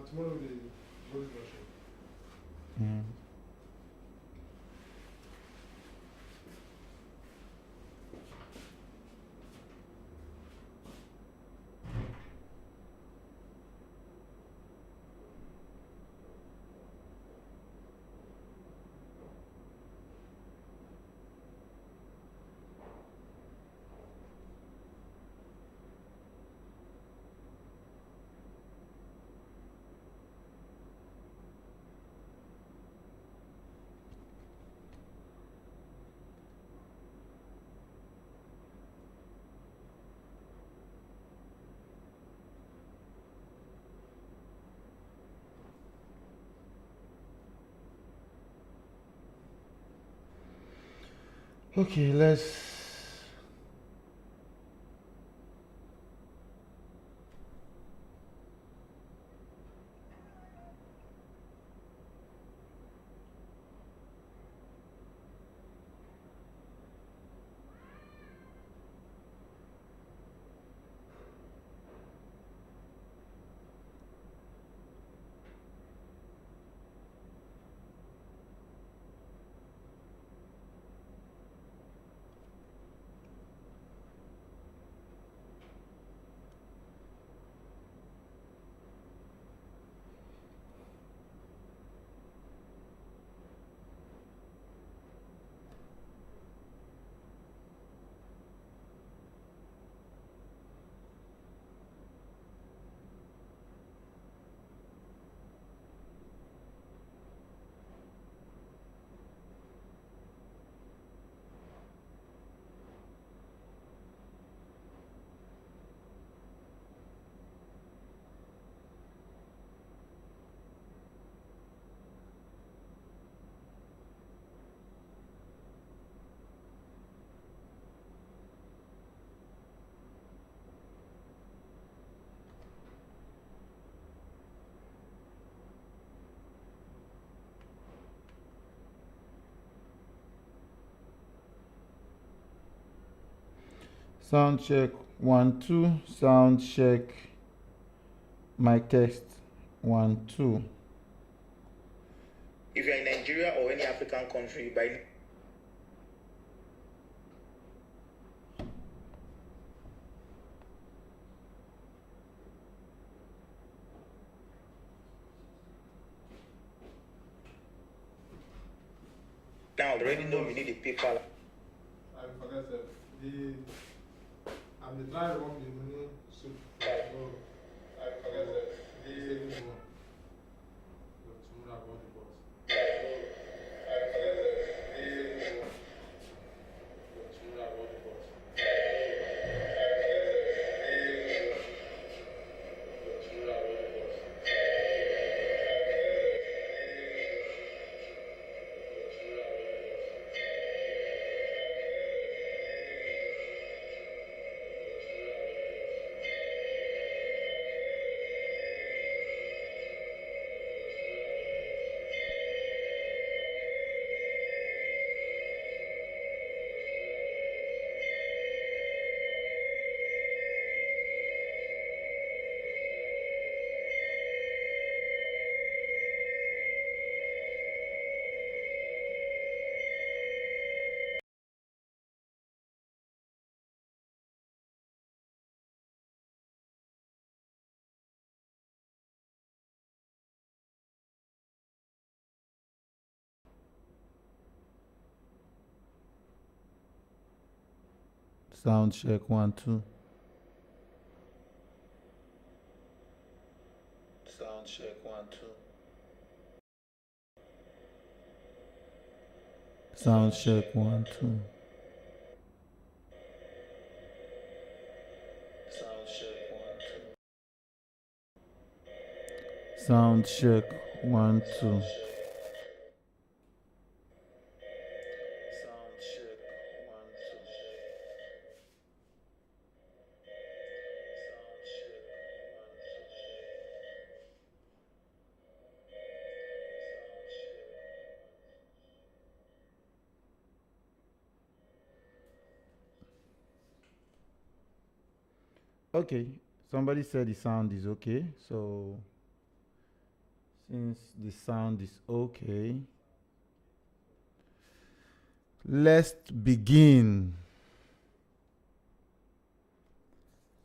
tomorrow the body brushing. Mm. Okay, let's. Sound check 1 2. Sound check. Mic test 1 2. If you're in Nigeria or any African country, by now already know you need a paper. I forget that. I'm the dry one, the money soup. Oh, I forget that. The second one. But tomorrow I want the box. I forget that. But tomorrow I want the box. Sound check 1 2. Sound check 1 2. Sound check 1 2. Sound check 1 2. Sound check 1 2. Sound check 1 2. Sound check 1 2. Okay, somebody said the sound is okay, so Since the sound is okay, let's begin.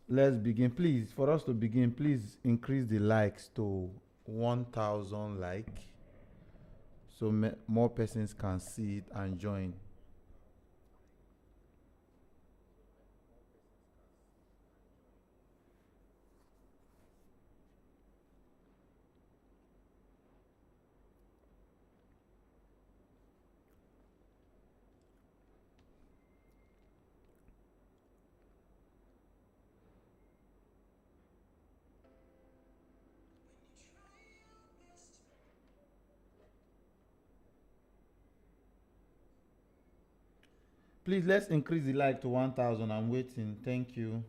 Let's begin. Please, for us to begin, please increase the likes to 1,000 like so more persons can see it and join. Please, let's increase the like to 1,000. I'm waiting. Thank you.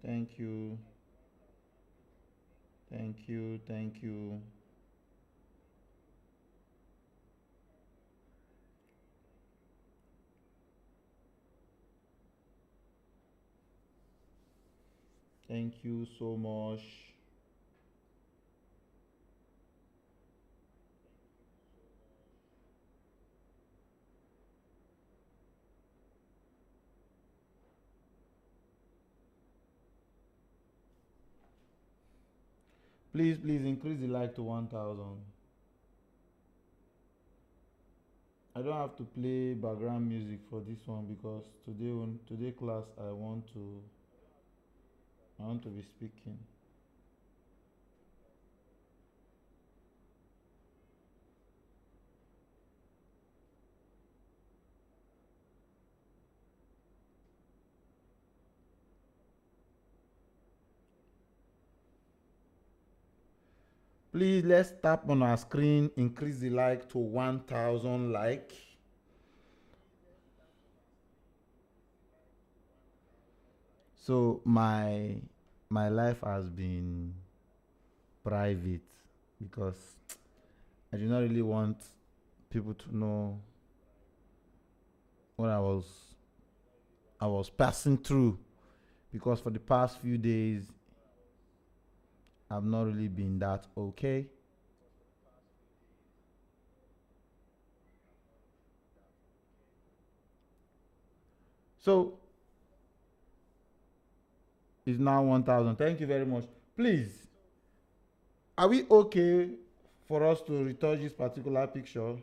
Thank you. Thank you. Thank you. Thank you so much. Please, please increase the like to 1,000. I don't have to play background music for this one because today class I want to be speaking. Please, let's tap on our screen, increase the like to 1,000 like. So my life has been private because I do not really want people to know what I was passing through because for the past few days I've not really been that okay. So it's now 1,000. Thank you very much. Please, are we okay for us to retouch this particular picture?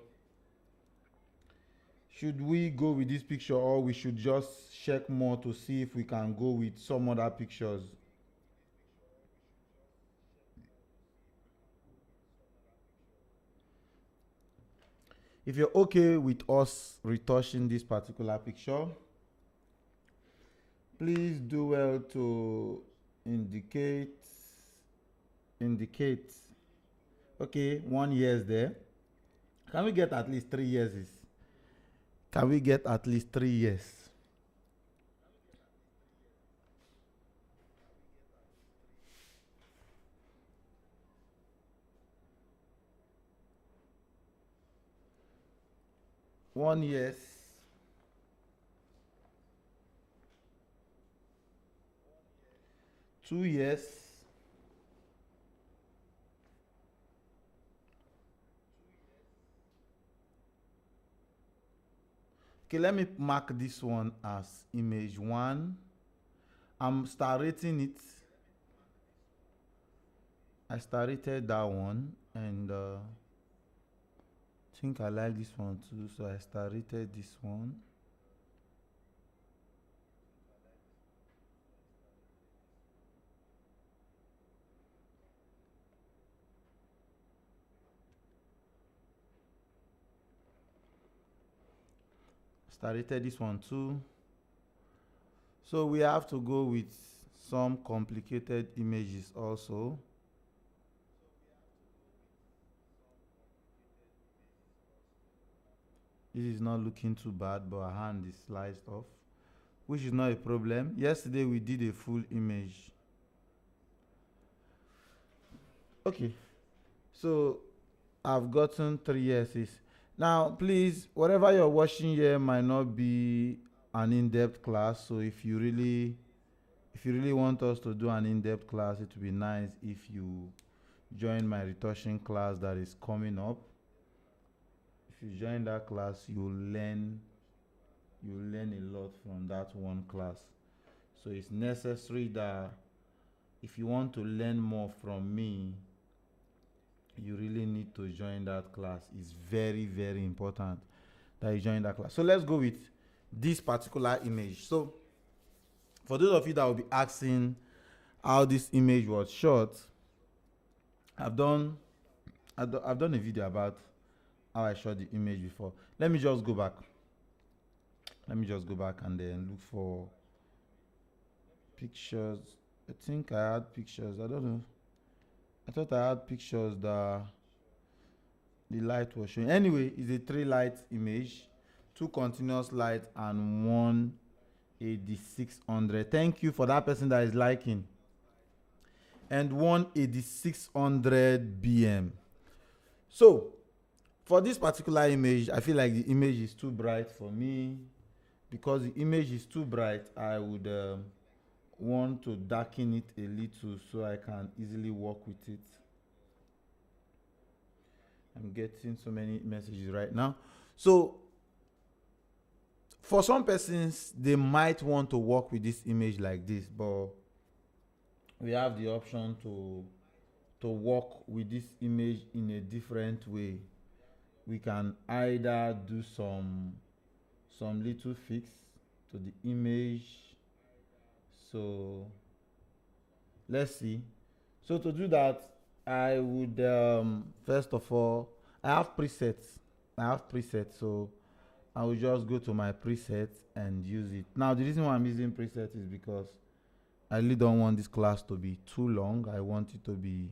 Should we go with this picture or we should just check more to see if we can go with some other pictures? If you're okay with us retouching this particular picture, please do well to indicate. Okay, 1 year is there. Can we get at least 3 years? Can we get at least 3 years? One years. 2 years. Okay, let me mark this one as image 1. I'm star rating it. I star rated that one and I think I like this one too, so I star rated this one. Star rated this one too. So we have to go with some complicated images also. This is not looking too bad, but our hand is sliced off, which is not a problem. Yesterday we did a full image. Okay, so I've gotten 3 yeses. Now, please, whatever you're watching here might not be an in-depth class. So if you really want us to do an in-depth class, it would be nice if you join my retouching class that is coming up. If you join that class, you'll learn a lot from that one class. So it's necessary that if you want to learn more from me, you really need to join that class. It's very, very important that you join that class. So let's go with this particular image. So for those of you that will be asking how this image was shot, I've done a video about how I shot the image before. Let me just go back and then look for pictures. I think I had pictures. I don't know. I thought I had pictures that the light was showing. Anyway, it's a 3 light image, 2 continuous light and 1 8600. Thank you for that person that is liking. And 1 8600 BM. So for this particular image, I feel like the image is too bright for me. Because the image is too bright, I would want to darken it a little so I can easily work with it. I'm getting so many messages right now. So for some persons, they might want to work with this image like this, but we have the option to work with this image in a different way. We can either do some little fix to the image. So let's see. So to do that, I would first of all, I have presets. So I will just go to my presets and use it. Now the reason why I'm using presets is because I really don't want this class to be too long. I want it to be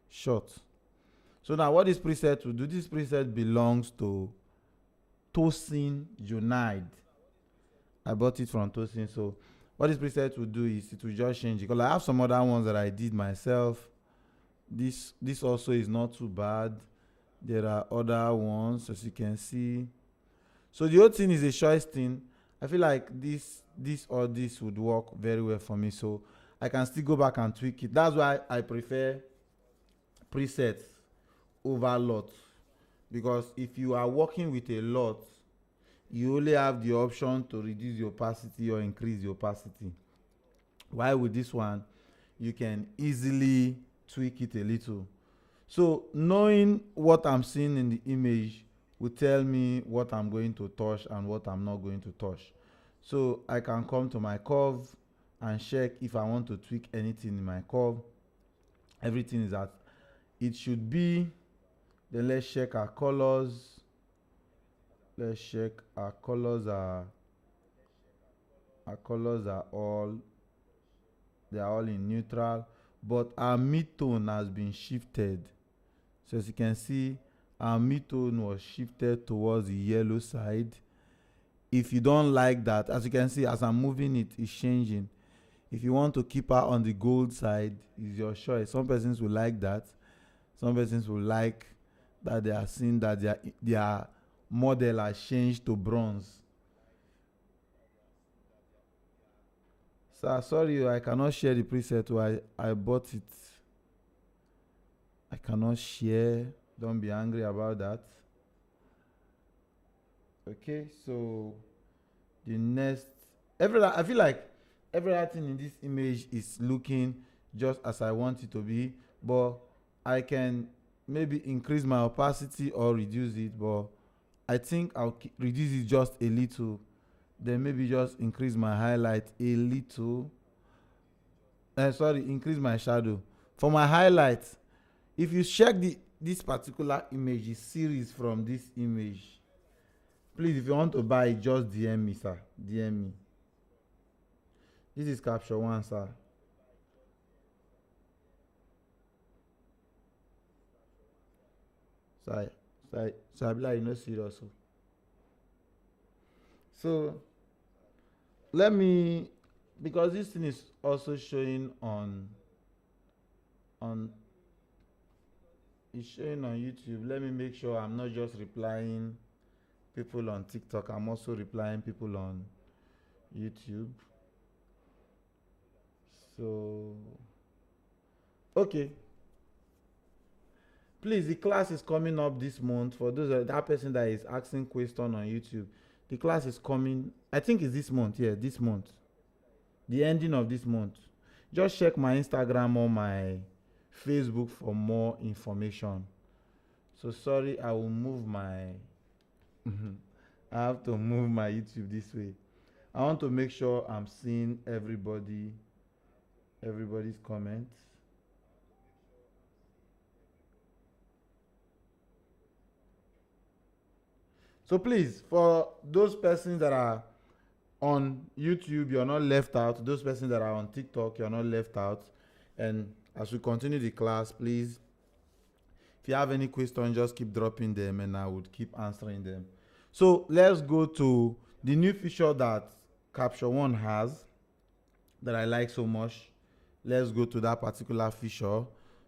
short. So now what this preset will do, this preset belongs to Tosin Junaid. I bought it from Tosin. So what this preset will do is it will just change it. Because I have some other ones that I did myself. This also is not too bad. There are other ones, as you can see. So the whole thing is a choice thing. I feel like this or this would work very well for me. So I can still go back and tweak it. That's why I prefer presets over lot. Because if you are working with a lot, you only have the option to reduce the opacity or increase the opacity. While with this one, you can easily tweak it a little. So knowing what I'm seeing in the image will tell me what I'm going to touch and what I'm not going to touch. So I can come to my curve and check if I want to tweak anything in my curve. Everything is at it should be. Then let's check our colors. Let's check our colors are all, they are all in neutral, but our mid-tone has been shifted. So as you can see, our mid-tone was shifted towards the yellow side. If you don't like that, as you can see, as I'm moving it, it's changing. If you want to keep her on the gold side, is your choice. Some persons will like that. Some persons will like that they are seeing that their model has changed to bronze. So sorry, I cannot share the preset. I bought it. I cannot share. Don't be angry about that. Okay, so the next, I feel like everything in this image is looking just as I want it to be, but I can maybe increase my opacity or reduce it, but I think I'll reduce it just a little, then maybe just increase my highlight a little. Increase my shadow. For my highlight, if you check this particular image, is series from this image, please, if you want to buy it, just DM me, sir. DM me. This is capture one, sir. So I be like, you know, serious. So let me, because this thing is also showing on it's showing on YouTube. Let me make sure I'm not just replying people on TikTok. I'm also replying people on YouTube. So okay. Please, the class is coming up this month. For those that person that is asking question on YouTube, the class is coming. I think it's this month. Yeah, this month. The ending of this month. Just check my Instagram or my Facebook for more information. So sorry, I will move my. I have to move my YouTube this way. I want to make sure I'm seeing everybody's comments. So please, for those persons that are on YouTube, you're not left out. Those persons that are on TikTok, you're not left out. And as we continue the class, please, if you have any questions, just keep dropping them and I would keep answering them. So let's go to the new feature that Capture One has that I like so much. Let's go to that particular feature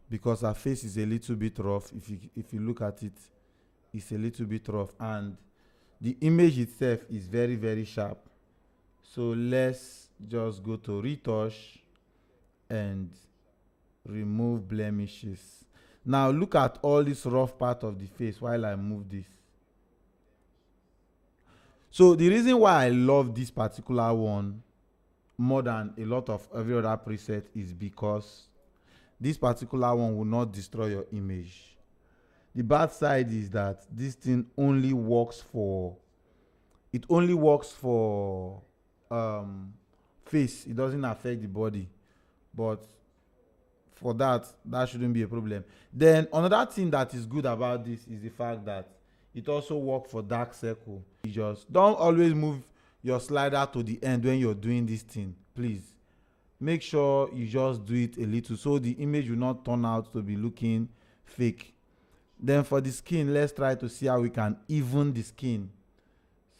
because her face is a little bit rough. If you look at it, it's a little bit rough and the image itself is very, very sharp. So let's just go to Retouch and remove blemishes. Now look at all this rough part of the face while I move this. So the reason why I love this particular one more than a lot of every other preset is because this particular one will not destroy your image. The bad side is that this thing only works for face. It doesn't affect the body, but for that shouldn't be a problem. Then another thing that is good about this is the fact that it also works for dark circle. You just don't always move your slider to the end when you're doing this thing. Please make sure you just do it a little so the image will not turn out to be looking fake. Then for the skin, let's try to see how we can even the skin.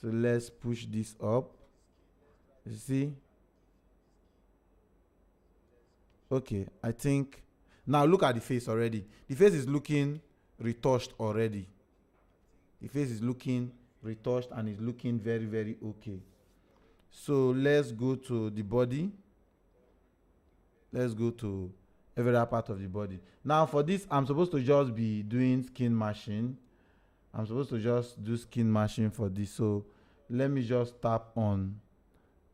So let's push this up. You see? Okay, I think now look at the face already. The face is looking retouched already. The face is looking retouched and is looking very, very okay. So let's go to the body. Let's go to every other part of the body. Now for this, I'm supposed to just be doing skin mashing. I'm supposed to just do skin mashing for this. So let me just tap on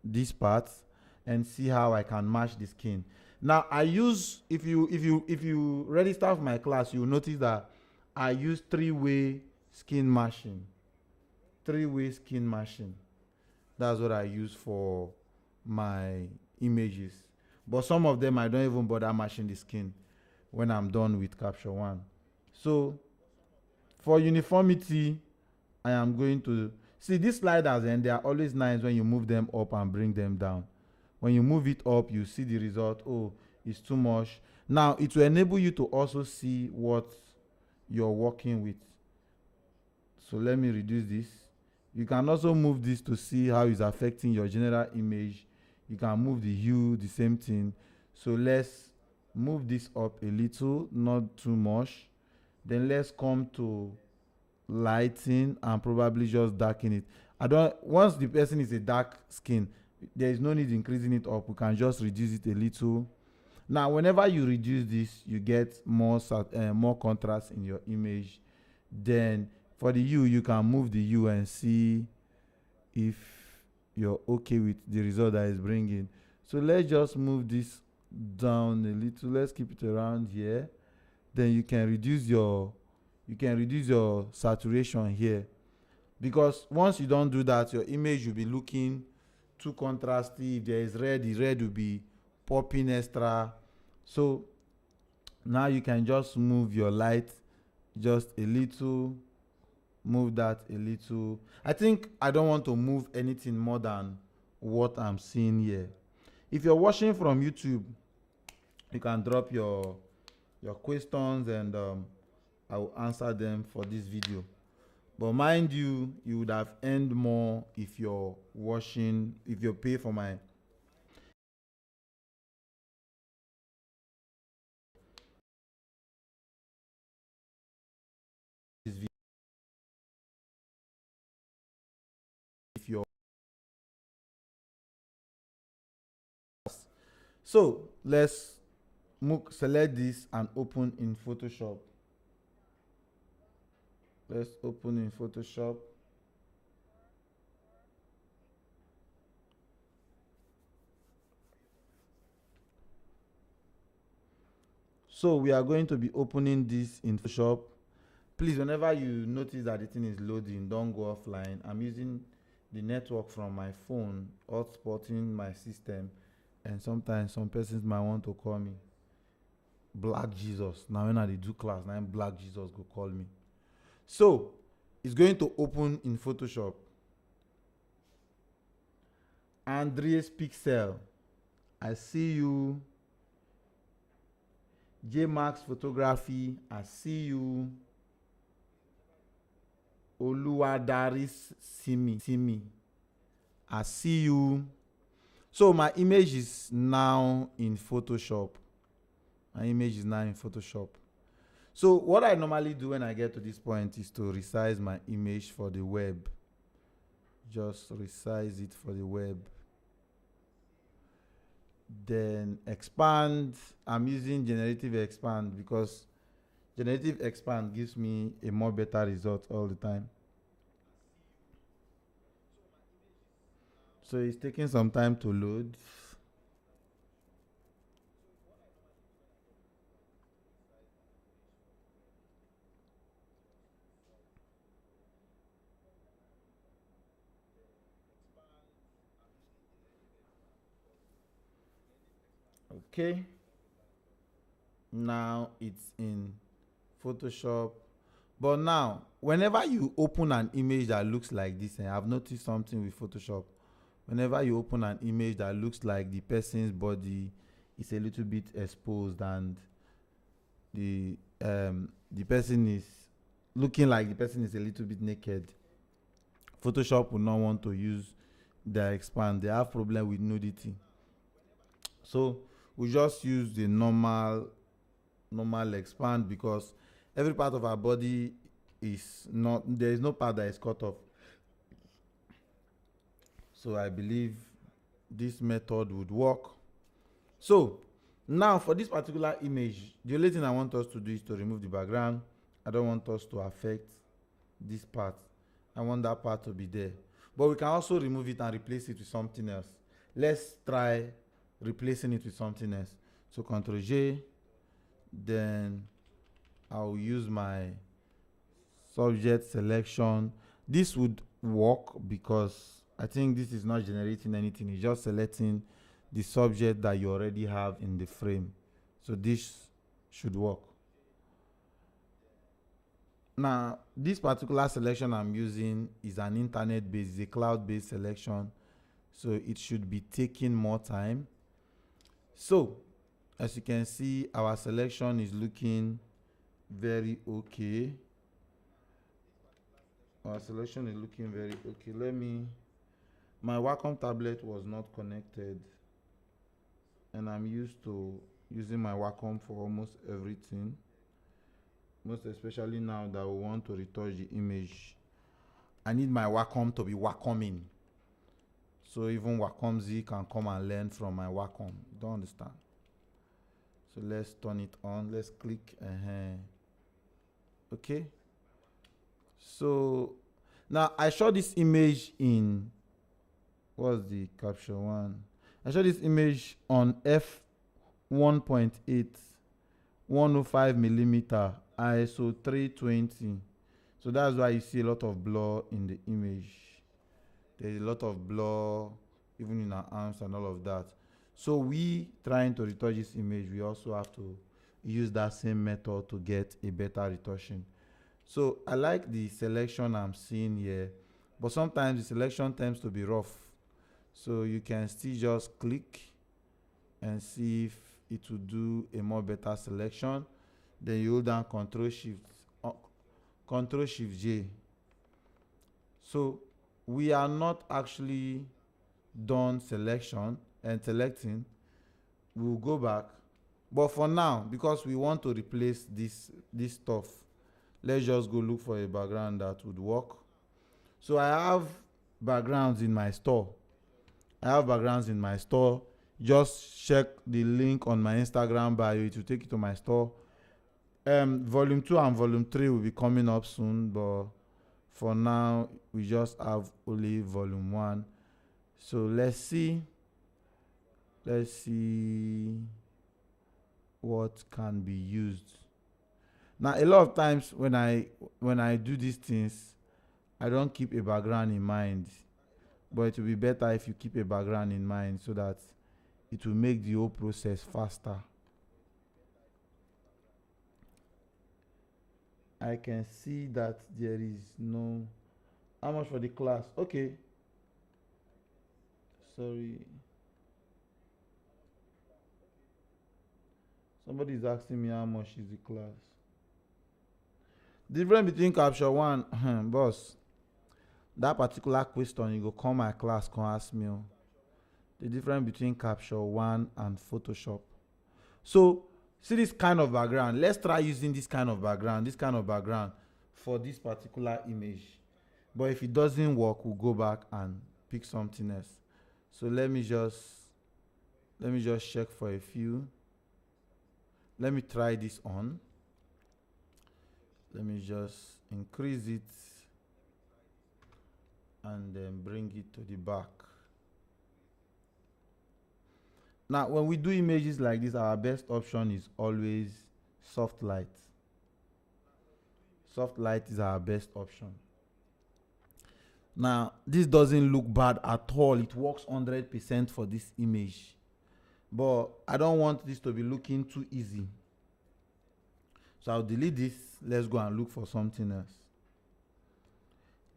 this part and see how I can mash the skin. Now I use, if you register for my class, you'll notice that I use three-way skin mashing. Three-way skin mashing. That's what I use for my images. But some of them I don't even bother mashing the skin when I'm done with Capture One. So for uniformity, I am going to see these sliders, and they are always nice when you move them up and bring them down. When you move it up, you see the result. Oh, it's too much. Now it will enable you to also see what you're working with. So let me reduce this. You can also move this to see how it's affecting your general image. You can move the hue, the same thing. So let's move this up a little, not too much. Then let's come to lighting and probably just darken it. Once the person is a dark skin, there is no need increasing it up. We can just reduce it a little. Now whenever you reduce this, you get more contrast in your image. Then for the hue, you can move the hue and see if you're okay with the result that is bringing. So let's just move this down a little. Let's keep it around here. Then you can reduce your saturation here, because once you don't do that, your image will be looking too contrasty. If there is red, the red will be popping extra. So now you can just move your light just a little, move that a little. I think I don't want to move anything more than what I'm seeing here. If you're watching from YouTube, you can drop your questions and I will answer them for this video. But mind you, you would have earned more if you're watching, if you pay for my this video. If you're so let's select this and open in Photoshop. Let's open in Photoshop. So we are going to be opening this in Photoshop. Please, whenever you notice that the thing is loading, don't go offline. I'm using the network from my phone, hotspotting my system, and sometimes some persons might want to call me Black Jesus. Now when I do class, now Black Jesus go call me. So it's going to open in Photoshop. Andreas Pixel, I see you. J Max Photography, I see you. Oluwadaris Simi, I see you. So my image is now in Photoshop. My image is now in Photoshop. So what I normally do when I get to this point is to resize my image for the web. Just resize it for the web. Then expand. I'm using generative expand because generative expand gives me a more better result all the time. So it's taking some time to load. Okay. Now it's in Photoshop. But now, whenever you open an image that looks like this, and I've noticed something with Photoshop, whenever you open an image that looks like the person's body is a little bit exposed and the person is looking like the person is a little bit naked, Photoshop will not want to use their expand. They have problem with nudity. So we just use the normal expand because every part of our body is not, there is no part that is cut off. So I believe this method would work. So now for this particular image, the only thing I want us to do is to remove the background. I don't want us to affect this part. I want that part to be there. But we can also remove it and replace it with something else. Let's try replacing it with something else. So Ctrl J, then I'll use my subject selection. This would work because I think this is not generating anything. It's just selecting the subject that you already have in the frame. So this should work. Now, this particular selection I'm using is an internet-based, a cloud-based selection. So it should be taking more time. So as you can see, our selection is looking very okay. Our selection is looking very okay. My Wacom tablet was not connected, and I'm used to using my Wacom for almost everything, most especially now that we want to retouch the image. I need my Wacom to be Wacoming, so even Wacom Z can come and learn from my Wacom. You don't understand? So let's turn it on. Let's click. Okay. So now I shot this image in, what's the capture one? I shot this image on f 1.8, 105 millimeter, ISO 320. So that's why you see a lot of blur in the image. There's a lot of blur even in our arms and all of that. So we trying to retouch this image, we also have to use that same method to get a better retouching. So I like the selection I'm seeing here, but sometimes the selection tends to be rough. So you can still just click and see if it will do a more better selection. Then you hold down Ctrl Shift J. So we are not actually done selection and selecting. We'll go back, but for now, because we want to replace this stuff, let's just go look for a background that would work. So I have backgrounds in my store. Just check the link on my Instagram bio. It will take you to my store. Volume 2 and volume 3 will be coming up soon, but for now we just have only volume 1. So let's see what can be used. Now a lot of times when I do these things, I don't keep a background in mind, but it will be better if you keep a background in mind so that it will make the whole process faster. I can see that there is no. How much for the class? Okay. Sorry. Somebody is asking me how much is the class. Difference between capture one, boss. That particular question, you go call my class, come ask me. The difference between capture one and Photoshop. So, see this kind of background. Let's try using this kind of background for this particular image. But if it doesn't work, we'll go back and pick something else. So let me just check for a few. Let me try this on. Let me just increase it and then bring it to the back. Now, when we do images like this, our best option is always soft light. Soft light is our best option. Now, this doesn't look bad at all. It works 100% for this image. But I don't want this to be looking too easy. So I'll delete this. Let's go and look for something else.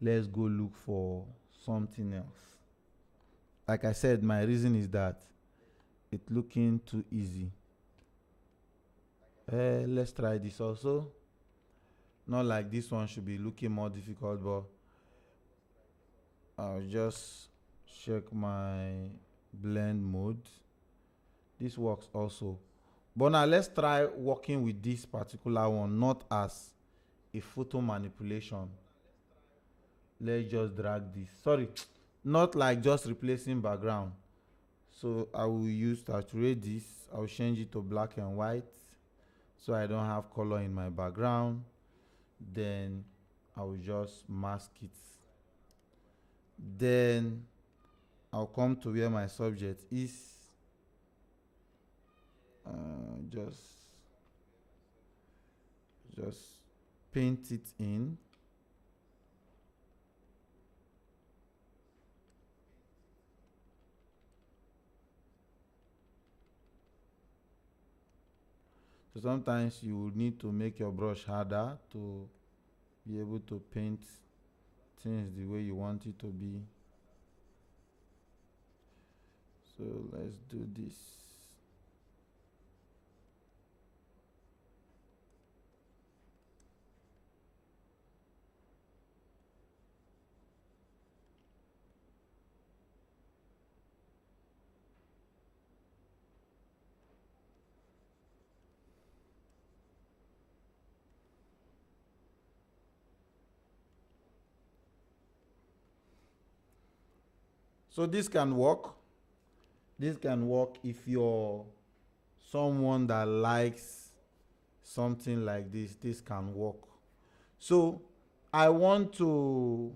Let's go look for something else. Like I said, my reason is that it's looking too easy. Let's try this also. Not like this one should be looking more difficult, but I'll just check my blend mode. This works also. But now let's try working with this particular one, not as a photo manipulation. Let's just drag this. Sorry, not like just replacing background. So I will use saturate this. I'll change it to black and white so I don't have color in my background. Then I will just mask it. Then I'll come to where my subject is. Just paint it in. So sometimes you will need to make your brush harder to be able to paint things the way you want it to be. So let's do this. So this can work. This can work if you're someone that likes something like this. This can work. So I want to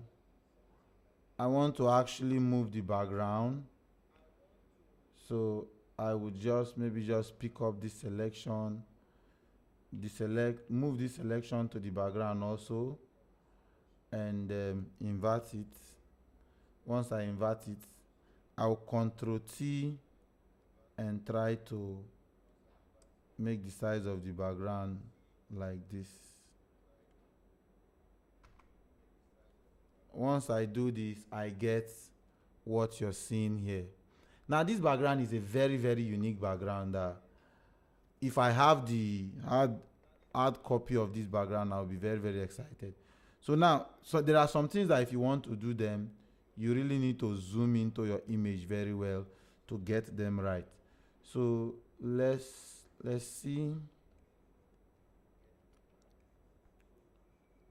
actually move the background. So I would just pick up this selection, move this selection to the background also, and invert it. Once I invert it, I'll Ctrl T and try to make the size of the background like this. Once I do this, I get what you're seeing here. Now this background is a very, very unique background. If I have the hard copy of this background, I'll be very, very excited. So now, there are some things that if you want to do them, you really need to zoom into your image very well to get them right. So let's see.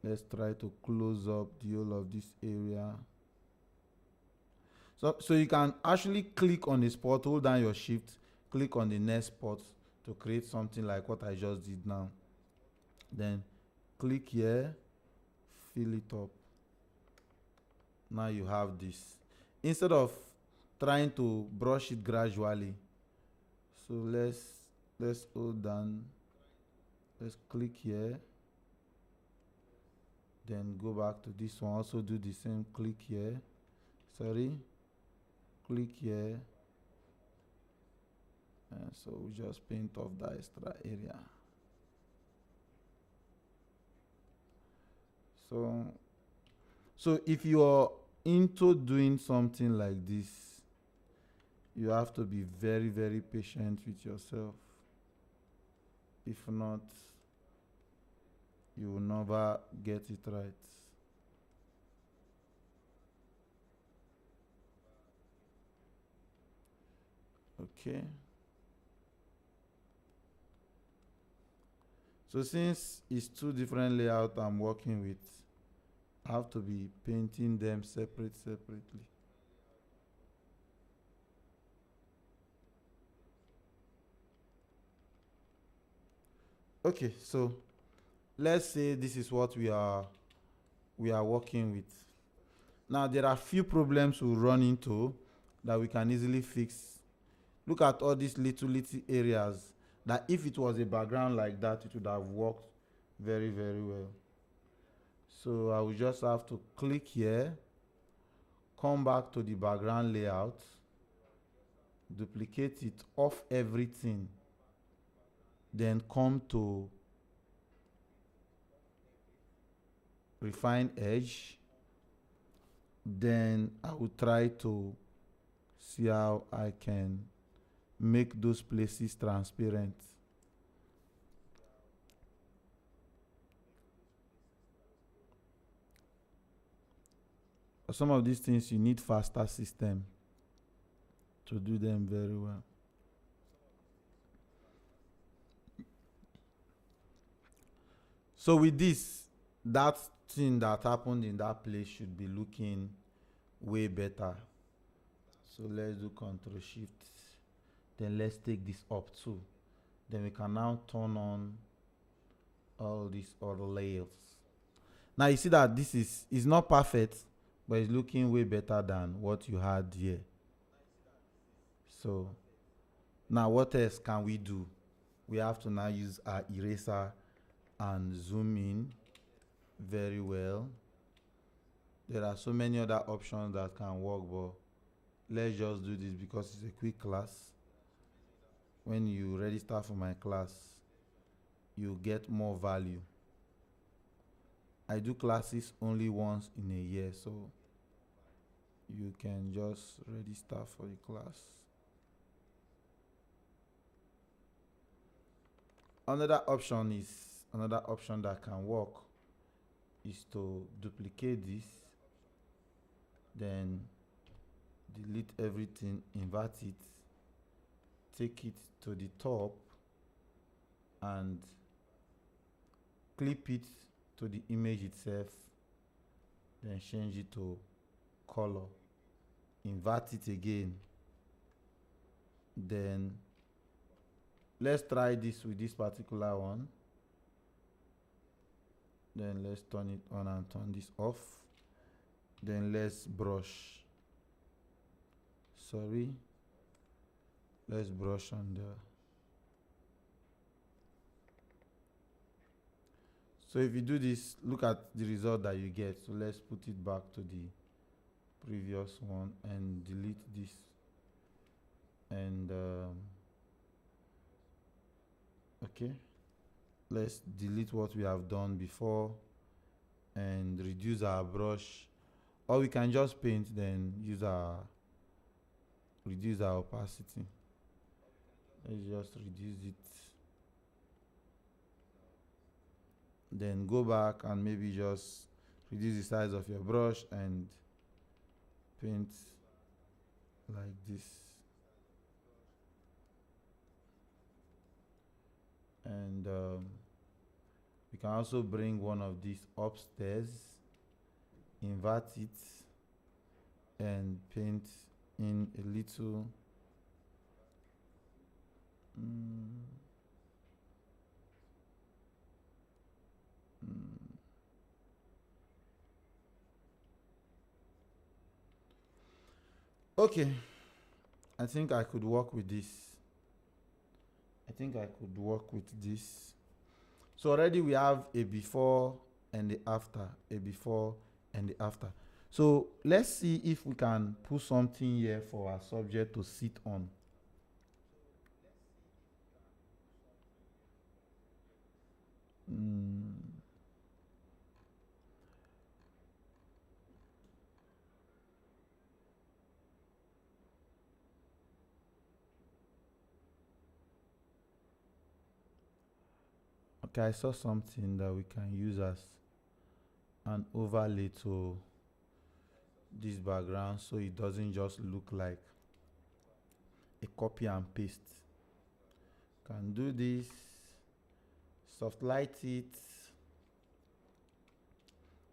Let's try to close up the whole of this area. So you can actually click on a spot, hold down your shift, click on the next spot to create something like what I just did now. Then click here, fill it up. Now you have this. Instead of trying to brush it gradually, so let's hold down. Let's click here. Then go back to this one. Also do the same. Click here. Sorry. Click here. And so we just paint off that extra area. So if you are into doing something like this, you have to be very, very patient with yourself. If not, you will never get it right. Okay. So since it's two different layouts I'm working with, I have to be painting them separately. Okay, so let's say this is what we are working with. Now there are few problems we run into that we can easily fix. Look at all these little areas that if it was a background like that, it would have worked very, very well. So I will just have to click here, come back to the background layout, duplicate it off everything, then come to refine edge. Then I will try to see how I can make those places transparent. Some of these things you need faster system to do them very well. So with this, that thing that happened in that place should be looking way better. So let's do Ctrl Shift. Then let's take this up too. Then we can now turn on all these other layers. Now you see that this is not perfect, but it's looking way better than what you had here. So now what else can we do? We have to now use our eraser and zoom in very well. There are so many other options that can work, but let's just do this because it's a quick class. When you register for my class, you get more value. I do classes only once in a year, so you can just register for the class. Another option that can work is to duplicate this, then delete everything, invert it, take it to the top and clip it to the image itself, then change it to color, invert it again. Then let's try this with this particular one. Then let's turn it on and turn this off. Then let's brush. Let's brush on there. So if you do this, look at the result that you get. So let's put it back to the previous one and delete this. And okay, let's delete what we have done before and reduce our brush, or we can just paint, then reduce our opacity. Let's just reduce it, then go back and maybe just reduce the size of your brush and paint like this. And we can also bring one of these upstairs, invert it and paint in a little Okay, I think I could work with this. So already we have a before and the after, a before and the after. So let's see if we can put something here for our subject to sit on. Mm. Okay, I saw something that we can use as an overlay to this background so it doesn't just look like a copy and paste. Can do this, soft light it,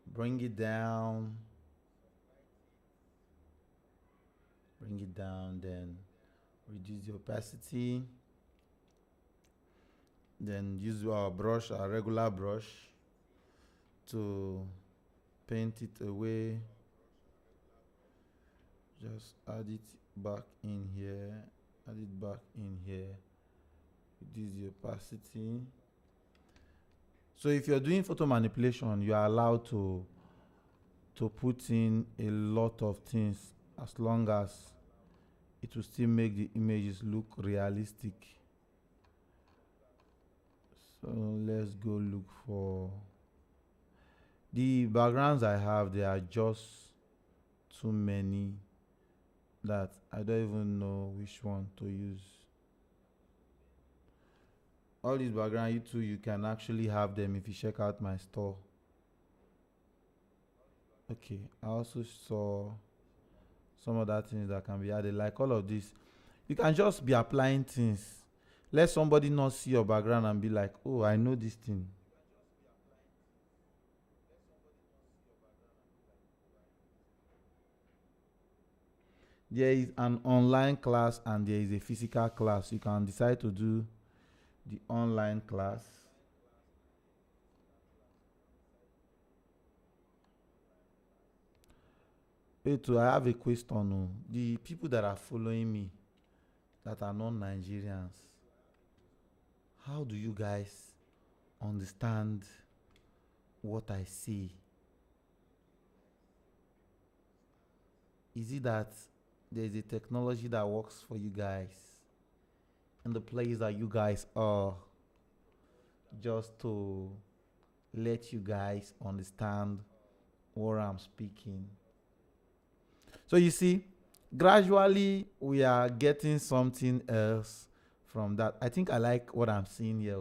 bring it down, then reduce the opacity, then use our brush, our regular brush, to paint it away. Just add it back in here, reduce the opacity. So if you're doing photo manipulation, you are allowed to put in a lot of things as long as it will still make the images look realistic. So let's go look for the backgrounds I have. They are just too many that I don't even know which one to use. All these background, you can actually have them if you check out my store. Okay, I also saw some other things that can be added, like all of this. You can just be applying things. Let somebody not see your background and be like, oh, I know this thing. There is an online class and there is a physical class. You can decide to do the online class. Wait, I have a question. Oh. The people that are following me that are not Nigerians, how do you guys understand what I say? Is it that there's a technology that works for you guys in the place that you guys are, just to let you guys understand what I'm speaking? So you see, gradually we are getting something else from that. I think I like what I'm seeing here.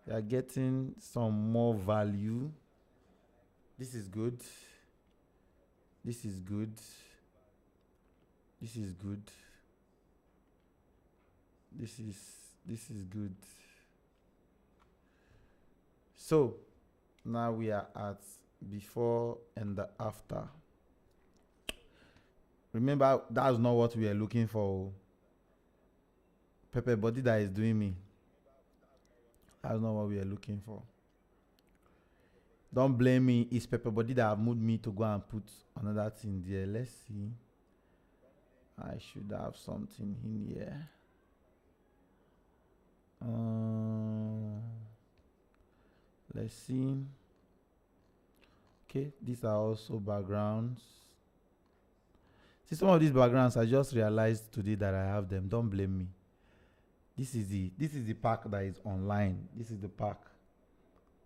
We are getting some more value. This is good. This is good. This is good. This is good. So now we are at before and the after. Remember, that's not what we are looking for. Pepper body that is doing me. That's not what we are looking for. Don't blame me. It's pepper body that have moved me to go and put another thing there. Let's see. I should have something in here. Let's see. Okay, these are also backgrounds. See, some of these backgrounds I just realized today that I have them. Don't blame me. This is the pack that is online. This is the pack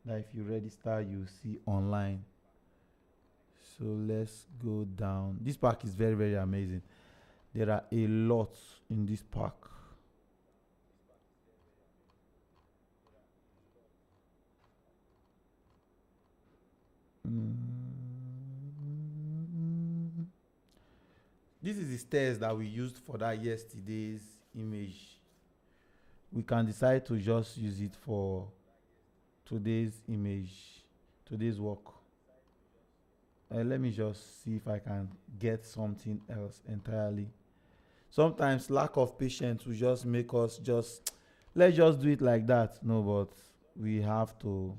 that if you register you see online. So let's go down. This pack is very, very amazing. There are a lot in this pack. This is the stairs that we used for that yesterday's image. We can decide to just use it for today's image, today's work. Let me just see if I can get something else entirely. Sometimes lack of patience will just make us just let's just do it like that. No, but we have to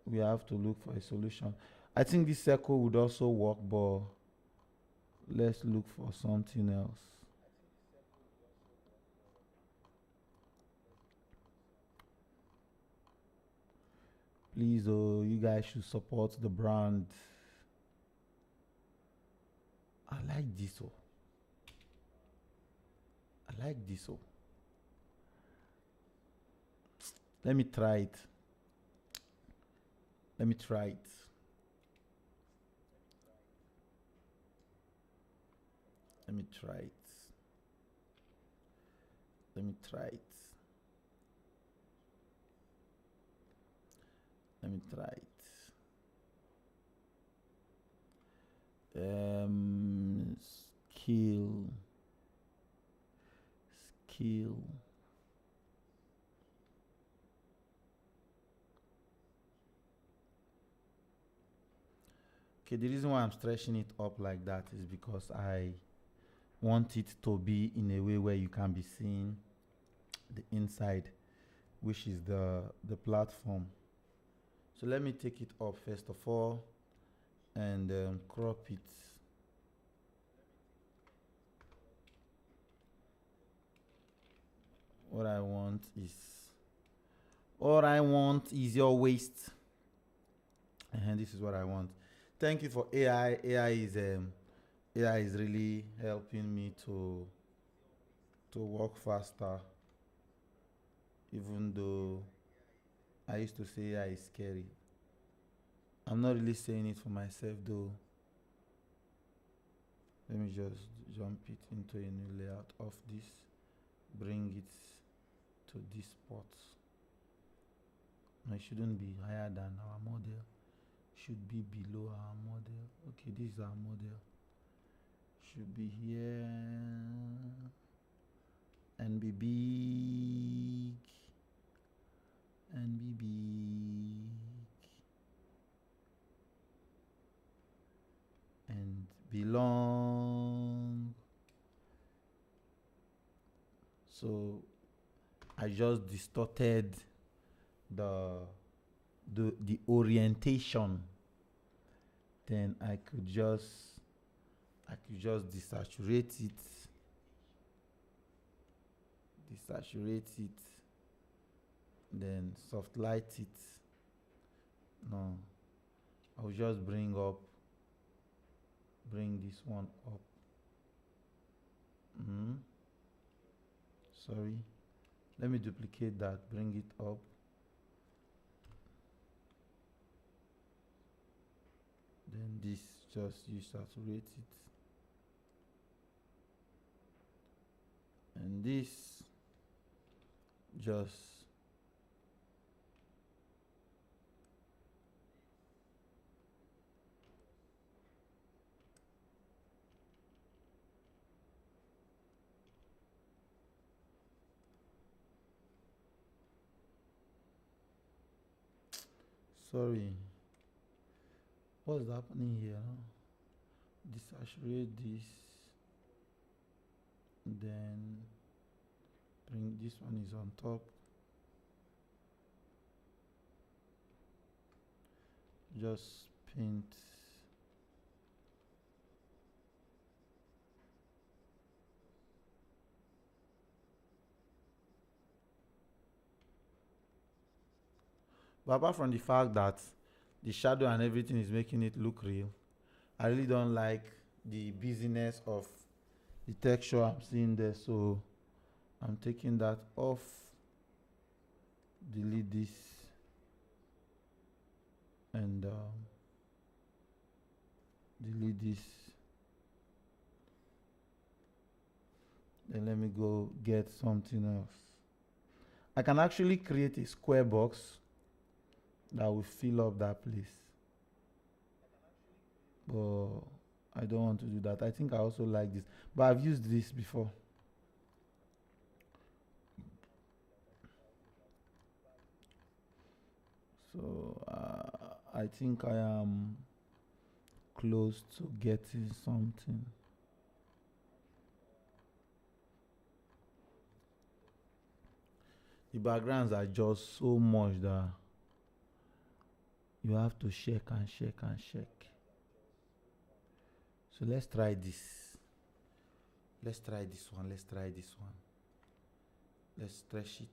look for a solution. I think this circle would also work, but let's look for something else. Please, oh, you guys should support the brand. I like this, oh. I like this, oh. Let me try it. Let me try it. Let me try it. Let me try it. Let me try it. Skill. Skill. Okay, the reason why I'm stretching it up like that is because I want it to be in a way where you can be seeing the inside, which is the platform. So let me take it up first of all and crop it. What I want is your waist, and this is what I want. Thank you for AI. AI is really helping me to work faster, even though I used to say AI is scary. I'm not really saying it for myself though. Let me just jump it into a new layout of this, bring it to this spot. No, it shouldn't be higher than our model. Should be below our model. Okay, this is our model. Should be here and be big and be big and belong. So I just distorted the orientation. Then I could just desaturate it. Then soft light it. No, I'll just bring this one up. Sorry, let me duplicate that, bring it up. Then this, just you saturate it. And this, just sorry, what's happening here? Desaturate this, then bring this one is on top. Just paint. But apart from the fact that the shadow and everything is making it look real, I really don't like the busyness of the texture I'm seeing there. So I'm taking that off. Delete this and delete this. Then let me go get something else. I can actually create a square box that will fill up that place, but I don't want to do that. I think I also like this, but I've used this before. So I think I am close to getting something. The backgrounds are just so much that you have to check and check and check. So let's try this. Let's try this one. Let's try this one. Let's stretch it.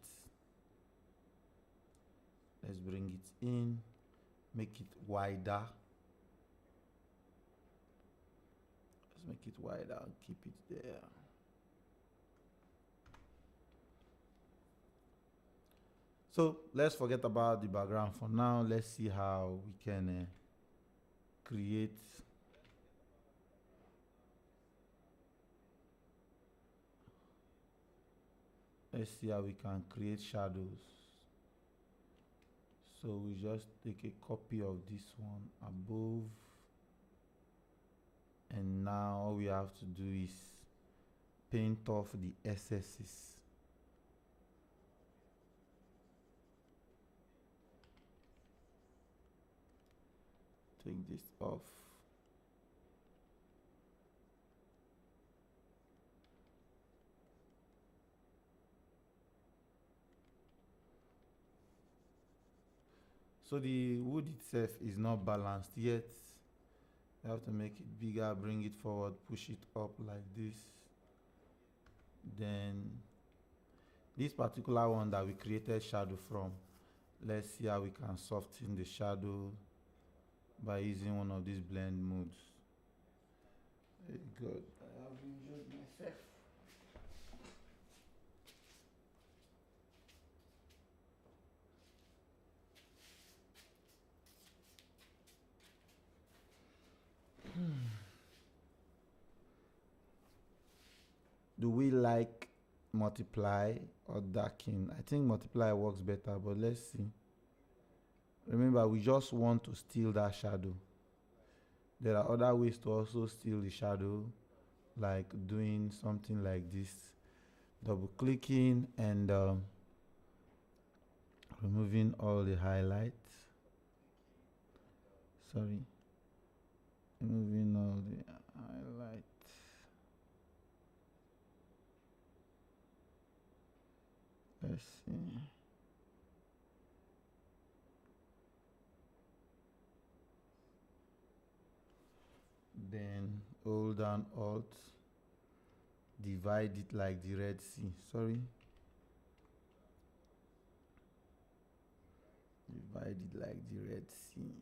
Let's bring it in. Make it wider. Let's make it wider and keep it there. So let's forget about the background for now. Let's see how we can create shadows. So we just take a copy of this one above, and now all we have to do is paint off the excesses. Take this off. So the wood itself is not balanced yet. You have to make it bigger, bring it forward, push it up like this. Then this particular one that we created shadow from, let's see how we can soften the shadow by using one of these blend modes. Very good. I have enjoyed myself. Do we like multiply or darken? I think multiply works better, but let's see. Remember, we just want to steal that shadow. There are other ways to also steal the shadow, like doing something like this, double clicking and removing all the highlights. Sorry, removing all the highlights. Let's see. Then hold down Alt, divide it like the Red Sea. Sorry. Divide it like the Red Sea.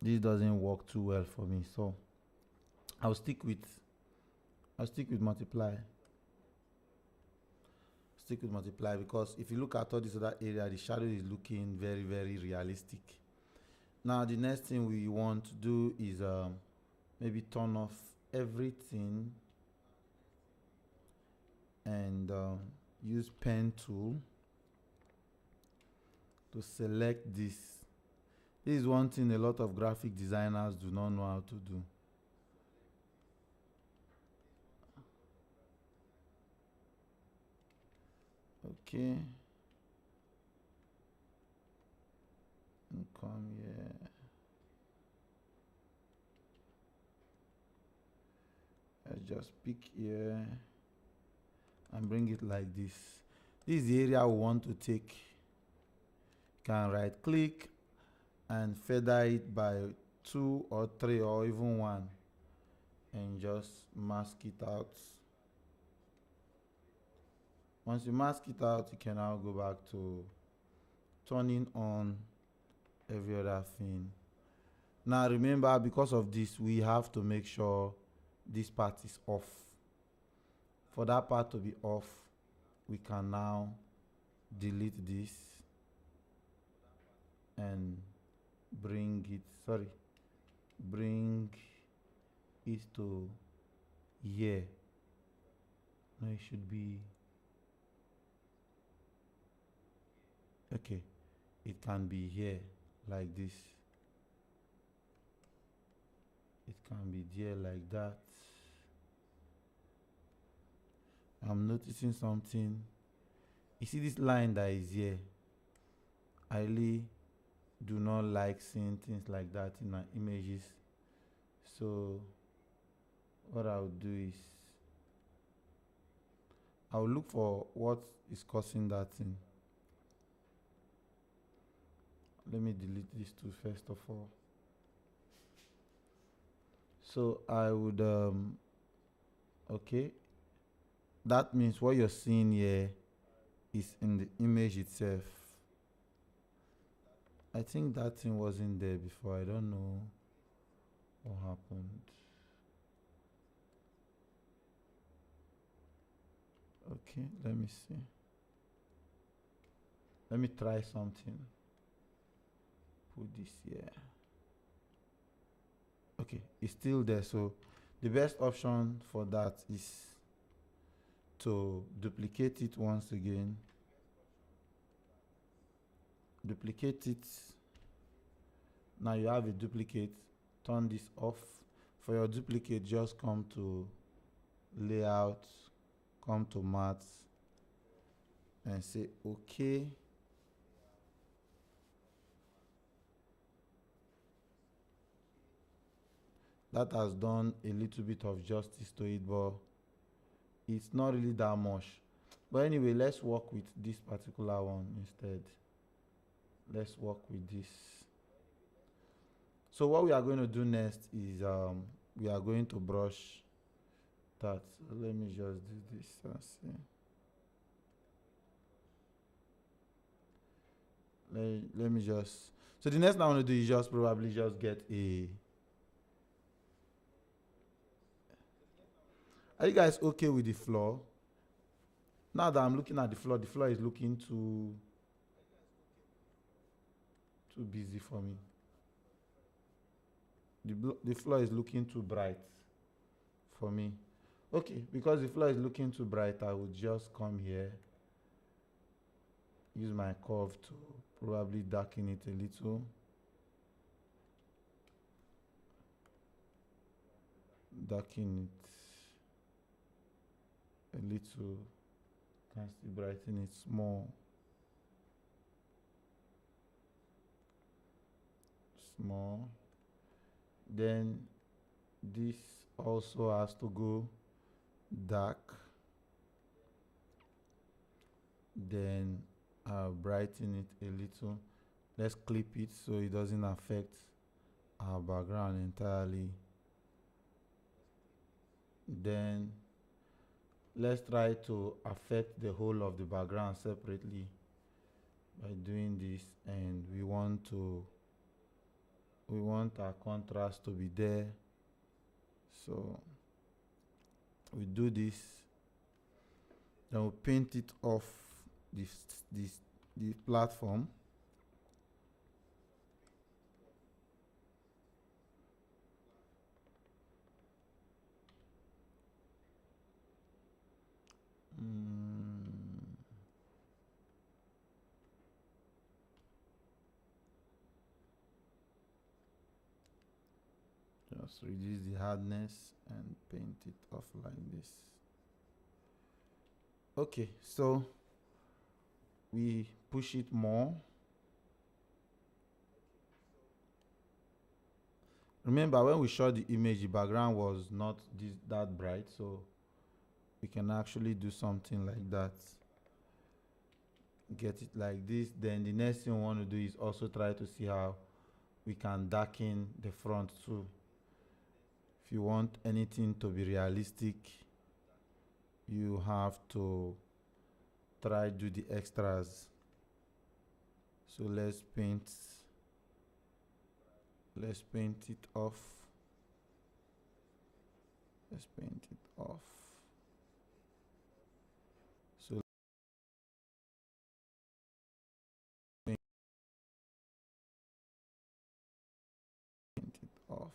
This doesn't work too well for me, so I'll stick with multiply. Stick with multiply because if you look at all this other area, the shadow is looking very, very realistic. Now the next thing we want to do is maybe turn off everything and use pen tool to select this. This is one thing a lot of graphic designers do not know how to do. Okay. And come here. Let's just pick here and bring it like this. This is the area we want to take. Can right click and feather it by 2 or 3 or even 1 and just mask it out. Once you mask it out, you can now go back to turning on every other thing. Now remember, because of this, we have to make sure this part is off. For that part to be off, we can now delete this and bring it to here. No, it should be okay. It can be here like this. It can be there like that. I'm noticing something. You see this line that is here? I really do not like seeing things like that in my images. So what I'll do is I'll look for what is causing that thing. Let me delete these two first of all. So I would okay. That means what you're seeing here is in the image itself. I think that thing wasn't there before. I don't know what happened. Okay, let me see. Let me try something. Put this here. Okay, it's still there. So the best option for that is to duplicate it once again. Duplicate it. Now you have a duplicate. Turn this off. For your duplicate, just come to layout, come to maths, and say okay. That has done a little bit of justice to it, but it's not really that much. But anyway, let's work with this particular one instead. Let's work with this. So what we are going to do next is we are going to brush that. So let me just do this and see. Let me just, so the next thing I want to do is just probably just get a, are you guys okay with the floor? Now that I'm looking at the floor is looking too busy for me. The floor is looking too bright for me. Okay, because the floor is looking too bright, I would just come here, use my curve to probably darken it a little. Darken it a little. Can still brighten it small. Small. Then this also has to go dark. Then I'll brighten it a little. Let's clip it so it doesn't affect our background entirely. Then let's try to affect the whole of the background separately by doing this, and we want our contrast to be there. So we do this, then we paint it off the platform. Just reduce the hardness and paint it off like this. Okay, so we push it more. Remember, when we shot the image, the background was not that bright, so we can actually do something like that. Get it like this. Then the next thing we want to do is also try to see how we can darken the front too. If you want anything to be realistic, you have to try do the extras. So let's paint it off. Let's paint it off. So paint it off.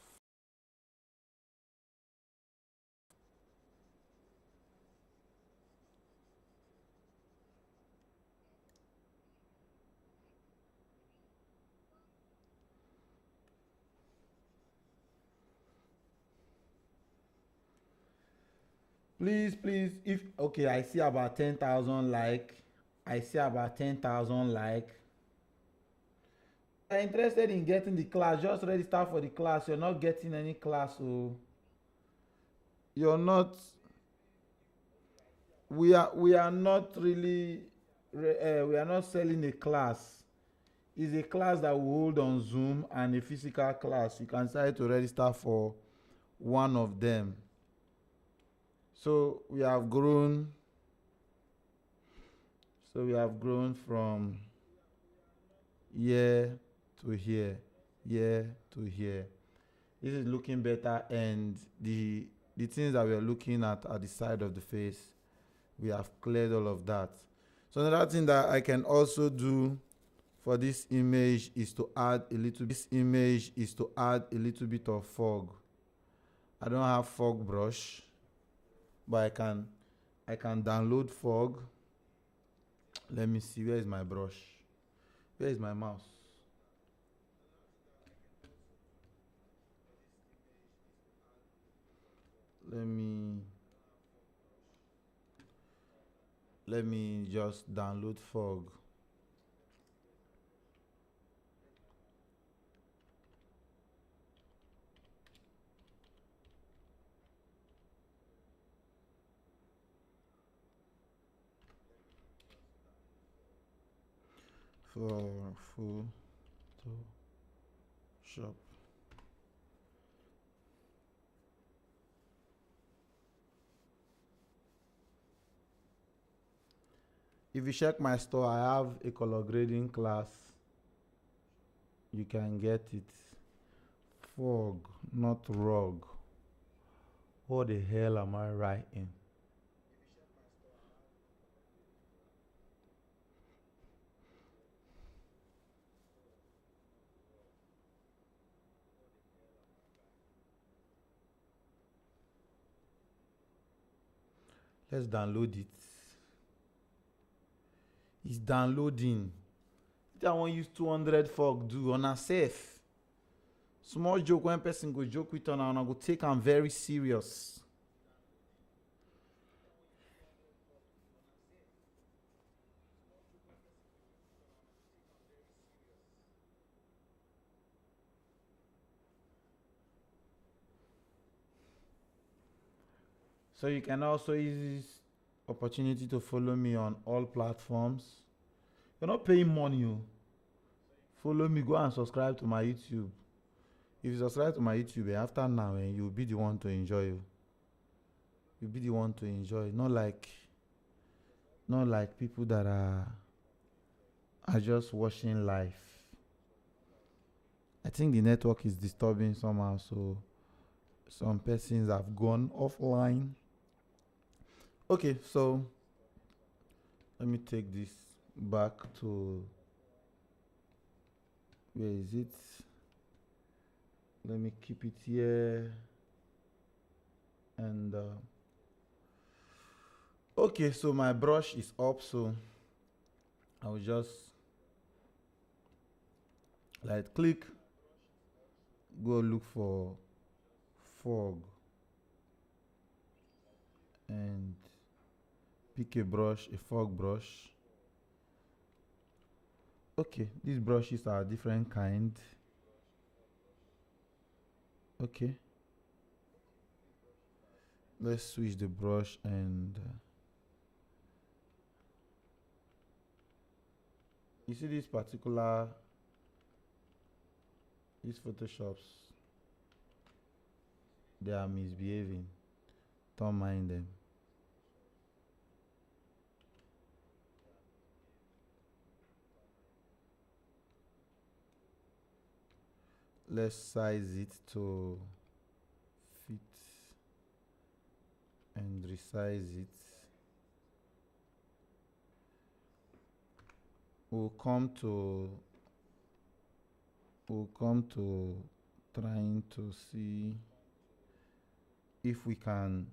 Please, if okay, I see about 10,000 like. I see about 10,000 like. If you're interested in getting the class, just register for the class. You're not getting any class, so you're not. We are not really. We are not selling a class. It's a class that we hold on Zoom and a physical class. You can decide to register for one of them. So we have grown. So we have grown from here to here, here to here. This is looking better, and the things that we are looking at the side of the face, we have cleared all of that. So another thing that I can also do for this image is to add a little bit of fog. I don't have fog brush, but I can download fog. Let me see, where is my brush? Where is my mouse? Let me just download fog. For Photoshop. If you check my store, I have a color grading class. You can get it. Fog, not rug. What the hell am I writing? Let's download it. It's downloading. I want use 200 fog do on a safe. Small joke when person go joke with on and I go take am very serious. So you can also use this opportunity to follow me on all platforms. You're not paying money. Follow me, go and subscribe to my YouTube. If you subscribe to my YouTube, after now, you'll be the one to enjoy. You'll be the one to enjoy. Not like people that are just watching live. I think the network is disturbing somehow, so some persons have gone offline. Okay, so let me take this back to, where is it? Let me keep it here. And okay, so my brush is up, so I will just right click, go look for fog, and pick a brush, a fog brush. Okay, these brushes are different kind. Okay, let's switch the brush, and you see these photoshops, they are misbehaving. Don't mind them. Let's size it to fit and resize it. We'll come to trying to see if we can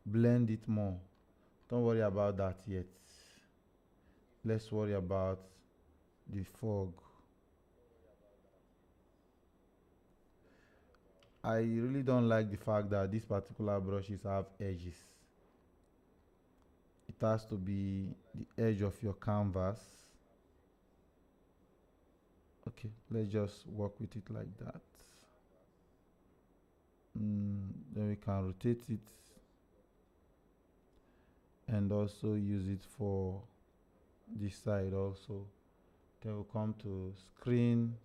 blend it more. Don't worry about that yet. Let's worry about the fog. I really don't like the fact that these particular brushes have edges. It has to be the edge of your canvas. Okay, let's just work with it like that. Then we can rotate it and also use it for this side also. Then we'll come to screen.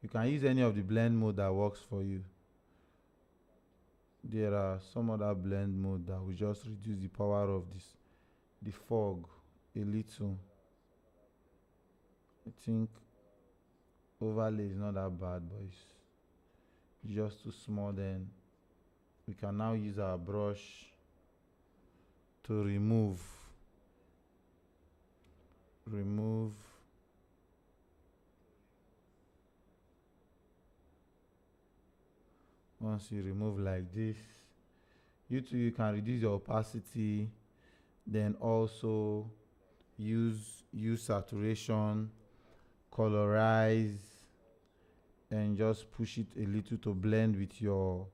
You can use any of the blend mode that works for you. there are some other blend mode that will just reduce the power of the fog a little. I think overlay is not that bad, but it's just too small. Then we can now use our brush to remove once you remove like this, you can reduce your opacity, then also use saturation, colorize, and just push it a little to blend with your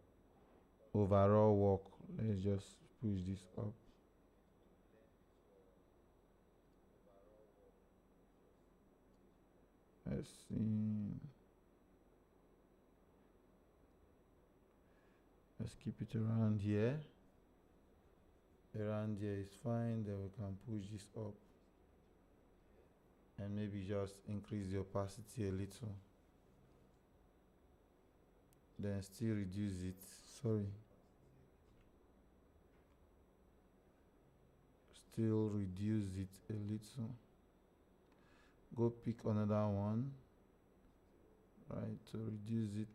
overall work. Let's just push this up. Let's see. Let's keep it around here. Around here is fine. Then we can push this up and maybe just increase the opacity a little. Then still reduce it. Sorry. Still reduce it a little. Go pick another one. Right, to reduce it.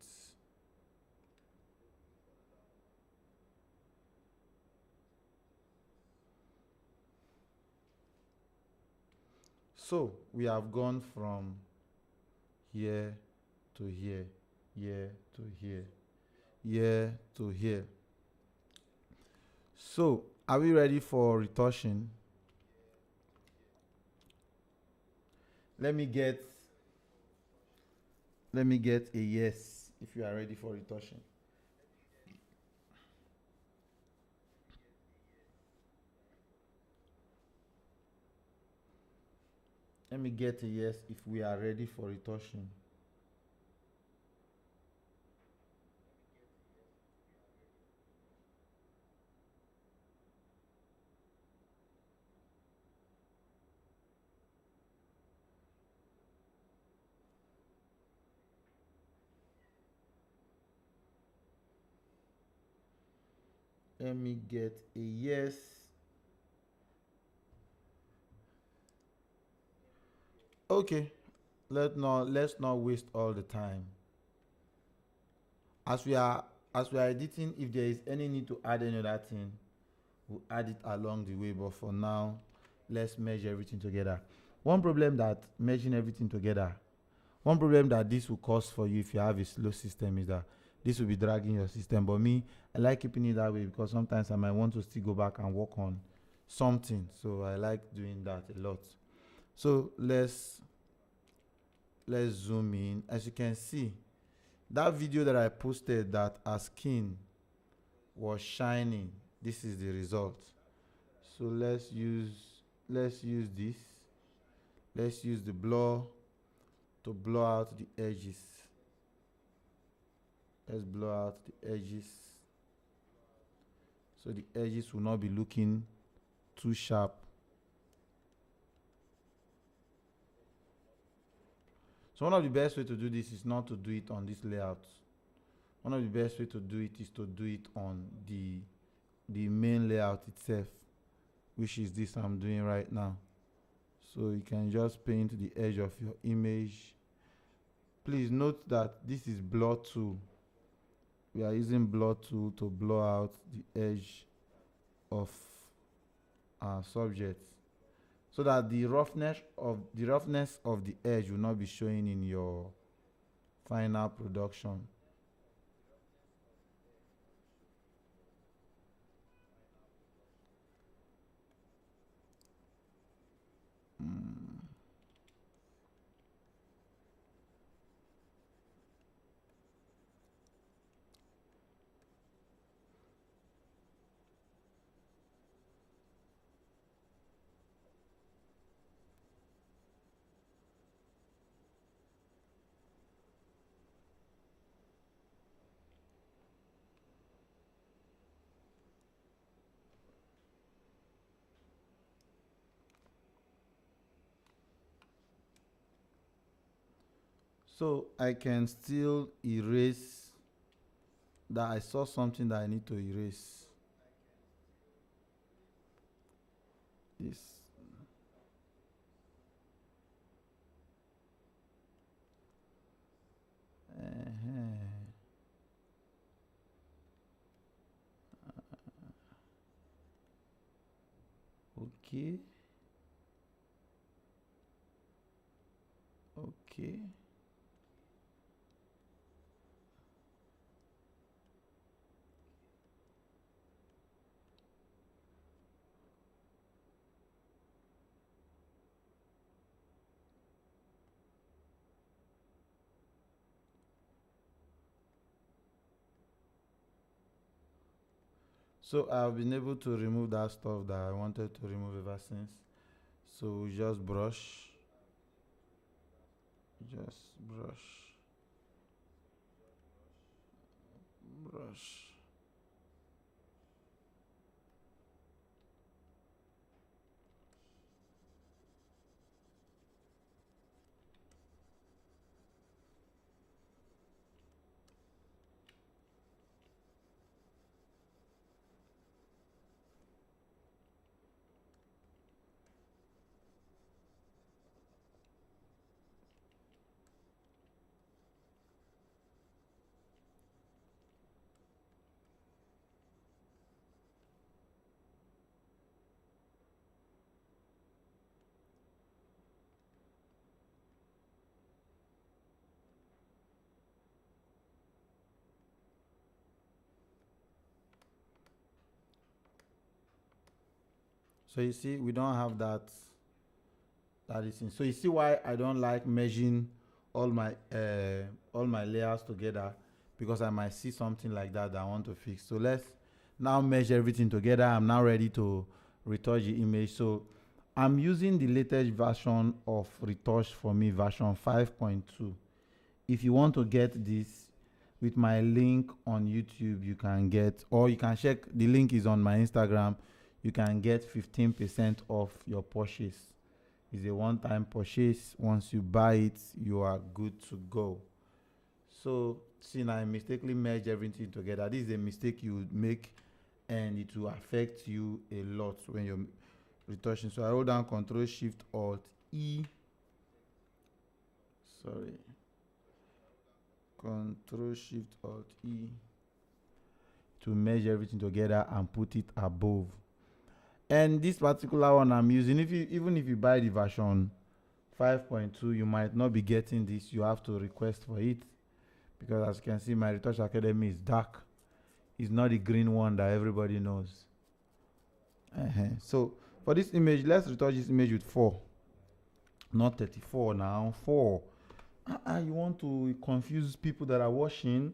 So we have gone from here to here, here to here, here to here. So are we ready for retouching? Let me get a yes if you are ready for retouching. Let me get a yes if we are ready for retouching. Let me get a yes. Okay, let's not waste all the time. As we are editing, if there is any need to add any other thing, we'll add it along the way. But for now, let's merge everything together. One problem that merging everything together, one problem that this will cause for you if you have a slow system is that this will be dragging your system. But me, I like keeping it that way because sometimes I might want to still go back and work on something. So I like doing that a lot. So let's zoom in. As you can see, that video that I posted that our skin was shining, this is the result. So let's use this. Let's use the blur to blur out the edges. Let's blur out the edges so the edges will not be looking too sharp. So one of the best way to do this is not to do it on this layout. One of the best way to do it is to do it on the main layout itself, which is this I'm doing right now. So you can just paint the edge of your image. Please note that this is blur tool. We are using blur tool to blur out the edge of our subject, so that the roughness of the edge will not be showing in your final production. So I can still erase that I saw something that I need to erase. This. Uh-huh. Okay. Okay. So I've been able to remove that stuff that I wanted to remove ever since. So just brush. Just brush. Brush. So you see, we don't have that. That is in. So you see why I don't like merging all my layers together, because I might see something like that I want to fix. So let's now merge everything together. I'm now ready to retouch the image. So I'm using the latest version of Retouch for me, version 5.2. If you want to get this, with my link on YouTube, you can get, or you can check, the link is on my Instagram. You can get 15% off your purchase. It's a one-time purchase. Once you buy it, you are good to go. So see, now I mistakenly merge everything together. This is a mistake you would make, and it will affect you a lot when you're retouching. So I hold down Control Shift Alt E. Sorry. Control Shift Alt E to merge everything together and put it above. And this particular one I'm using, even if you buy the version 5.2, you might not be getting this. You have to request for it, because as you can see, my Retouch Academy is dark. It's not the green one that everybody knows. So for this image, let's retouch this image with 4, not 34 now. 4. You want to confuse people that are watching?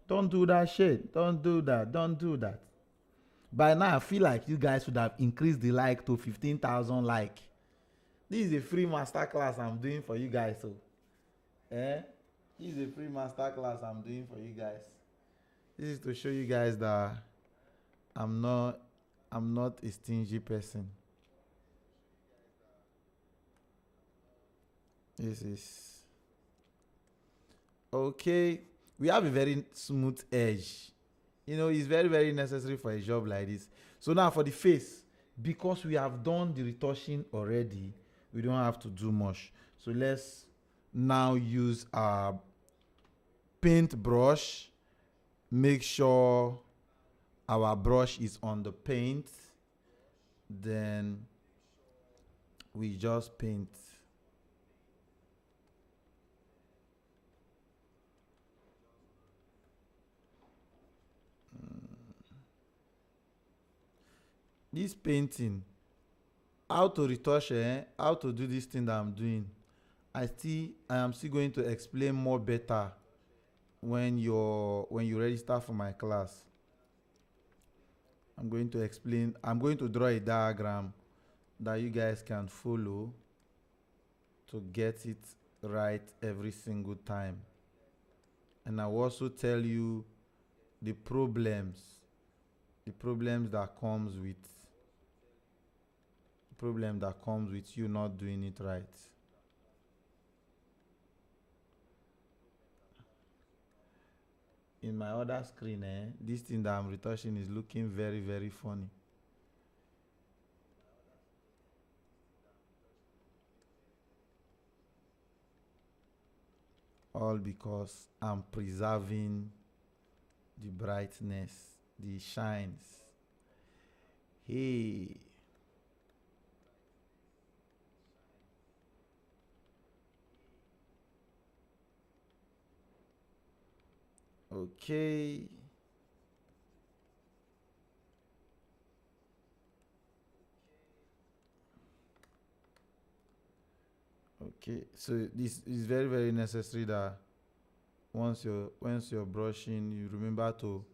Don't do that shit. Don't do that. Don't do that. By now, I feel like you guys should have increased the like to 15,000 like. This is a free masterclass I'm doing for you guys. So, this is a free masterclass I'm doing for you guys. This is to show you guys that I'm not a stingy person. This is okay. We have a very smooth edge. It's very, very necessary for a job like this. So now for the face, because we have done the retouching already, we don't have to do much. So let's now use our paint brush. Make sure our brush is on the paint. Then we just paint. This painting, how to retouch, how to do this thing that I'm doing, I am still going to explain more better when you register for my class. I'm going to draw a diagram that you guys can follow to get it right every single time. And I will also tell you the problems that comes with you not doing it right. in my other screen, this thing that I'm retouching is looking very, very funny. All because I'm preserving the brightness, the shines. Hey. Okay. Okay. So this is very, very necessary that once you're brushing, you remember to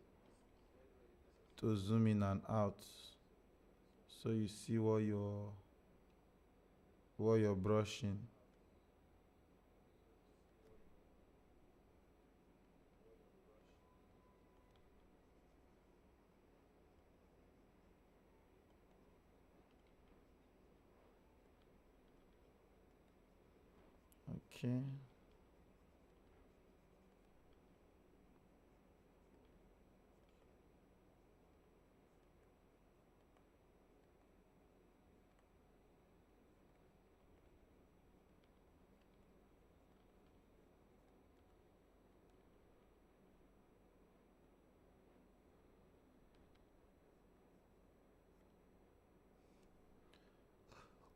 zoom in and out so you see what you're brushing. Okay.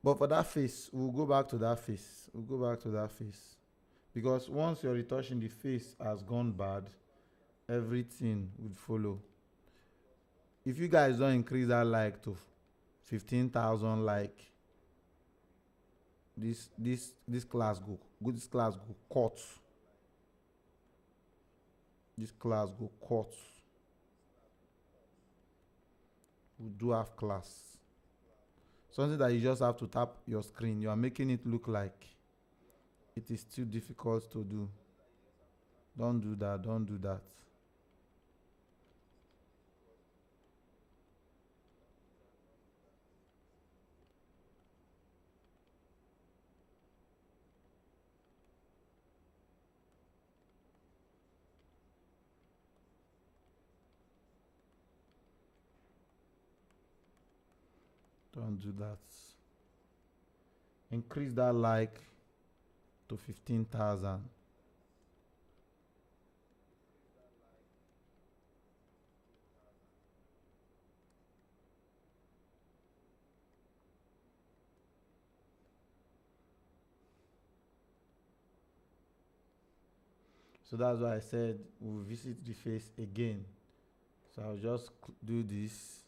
But for that face, we'll go back to that face. We'll go back to that face. Because once you're retouching, the face has gone bad, everything would follow. If you guys don't increase that like to 15,000 like, this class go cut. This class go cut. We do have class. Something that you just have to tap your screen. You are making it look like it is too difficult to do. Don't do that. Don't do that. Don't do that. Increase that like to 15,000. So that's why I said we'll visit the face again. So I'll just do this,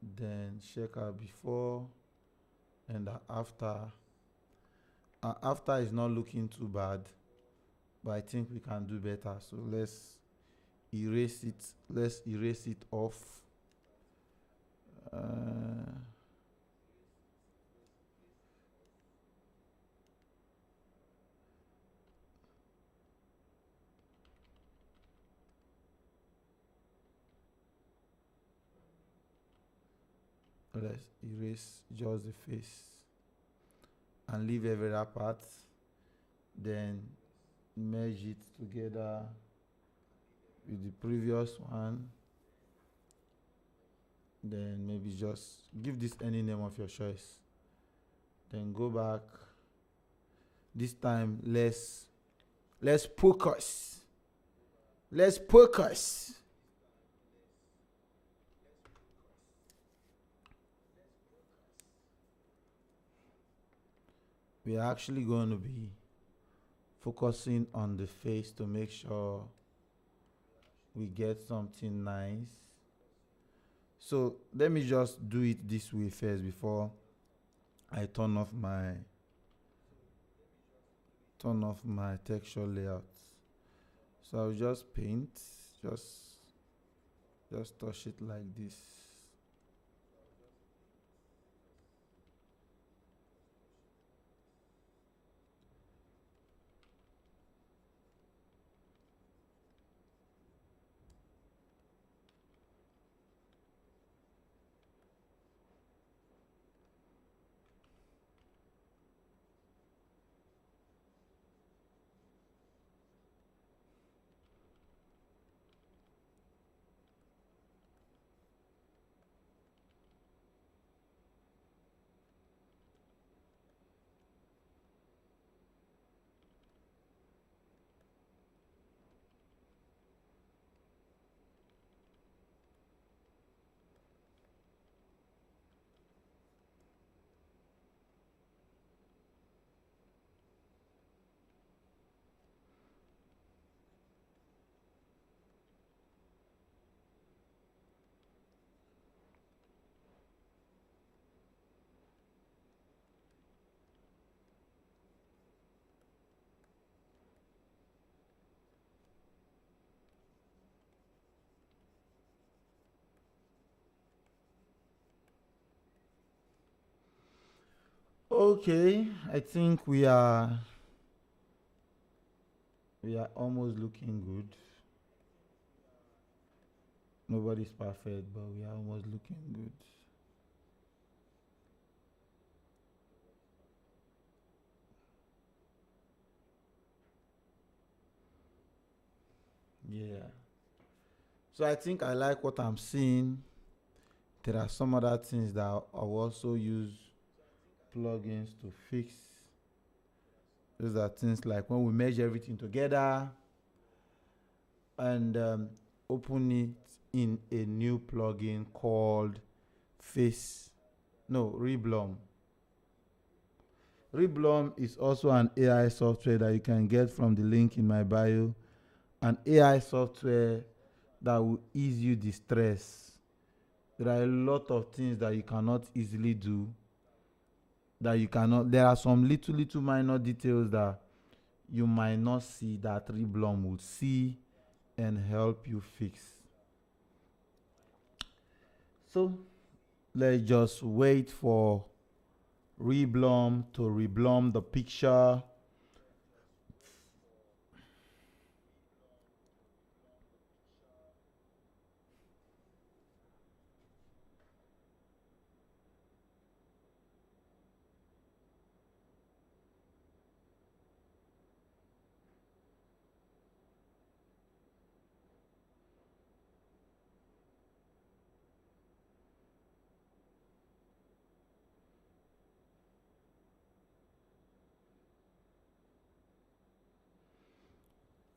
then check out before and after. After is not looking too bad, but I think we can do better. So let's erase it. Let's erase it off. Uh, let's erase just the face and leave every other part. Then merge it together with the previous one. Then maybe just give this any name of your choice. Then go back. This time let's focus. Let's focus. We are actually going to be focusing on the face to make sure we get something nice. So let me just do it this way first before I turn off my texture layout. So I'll just paint, just touch it like this. Okay, I think we are almost looking good. Nobody's perfect, but we are almost looking good. Yeah. So I think I like what I'm seeing. There are some other things that I will also use plugins to fix. Those are things like when we merge everything together and open it in a new plugin called Face. No, Reblom. Reblom is also an AI software that you can get from the link in my bio. An AI software that will ease you the stress. There are a lot of things that you cannot easily do. There are some little minor details that you might not see that Reblom will see and help you fix. So let's just wait for Reblom to reblom the picture.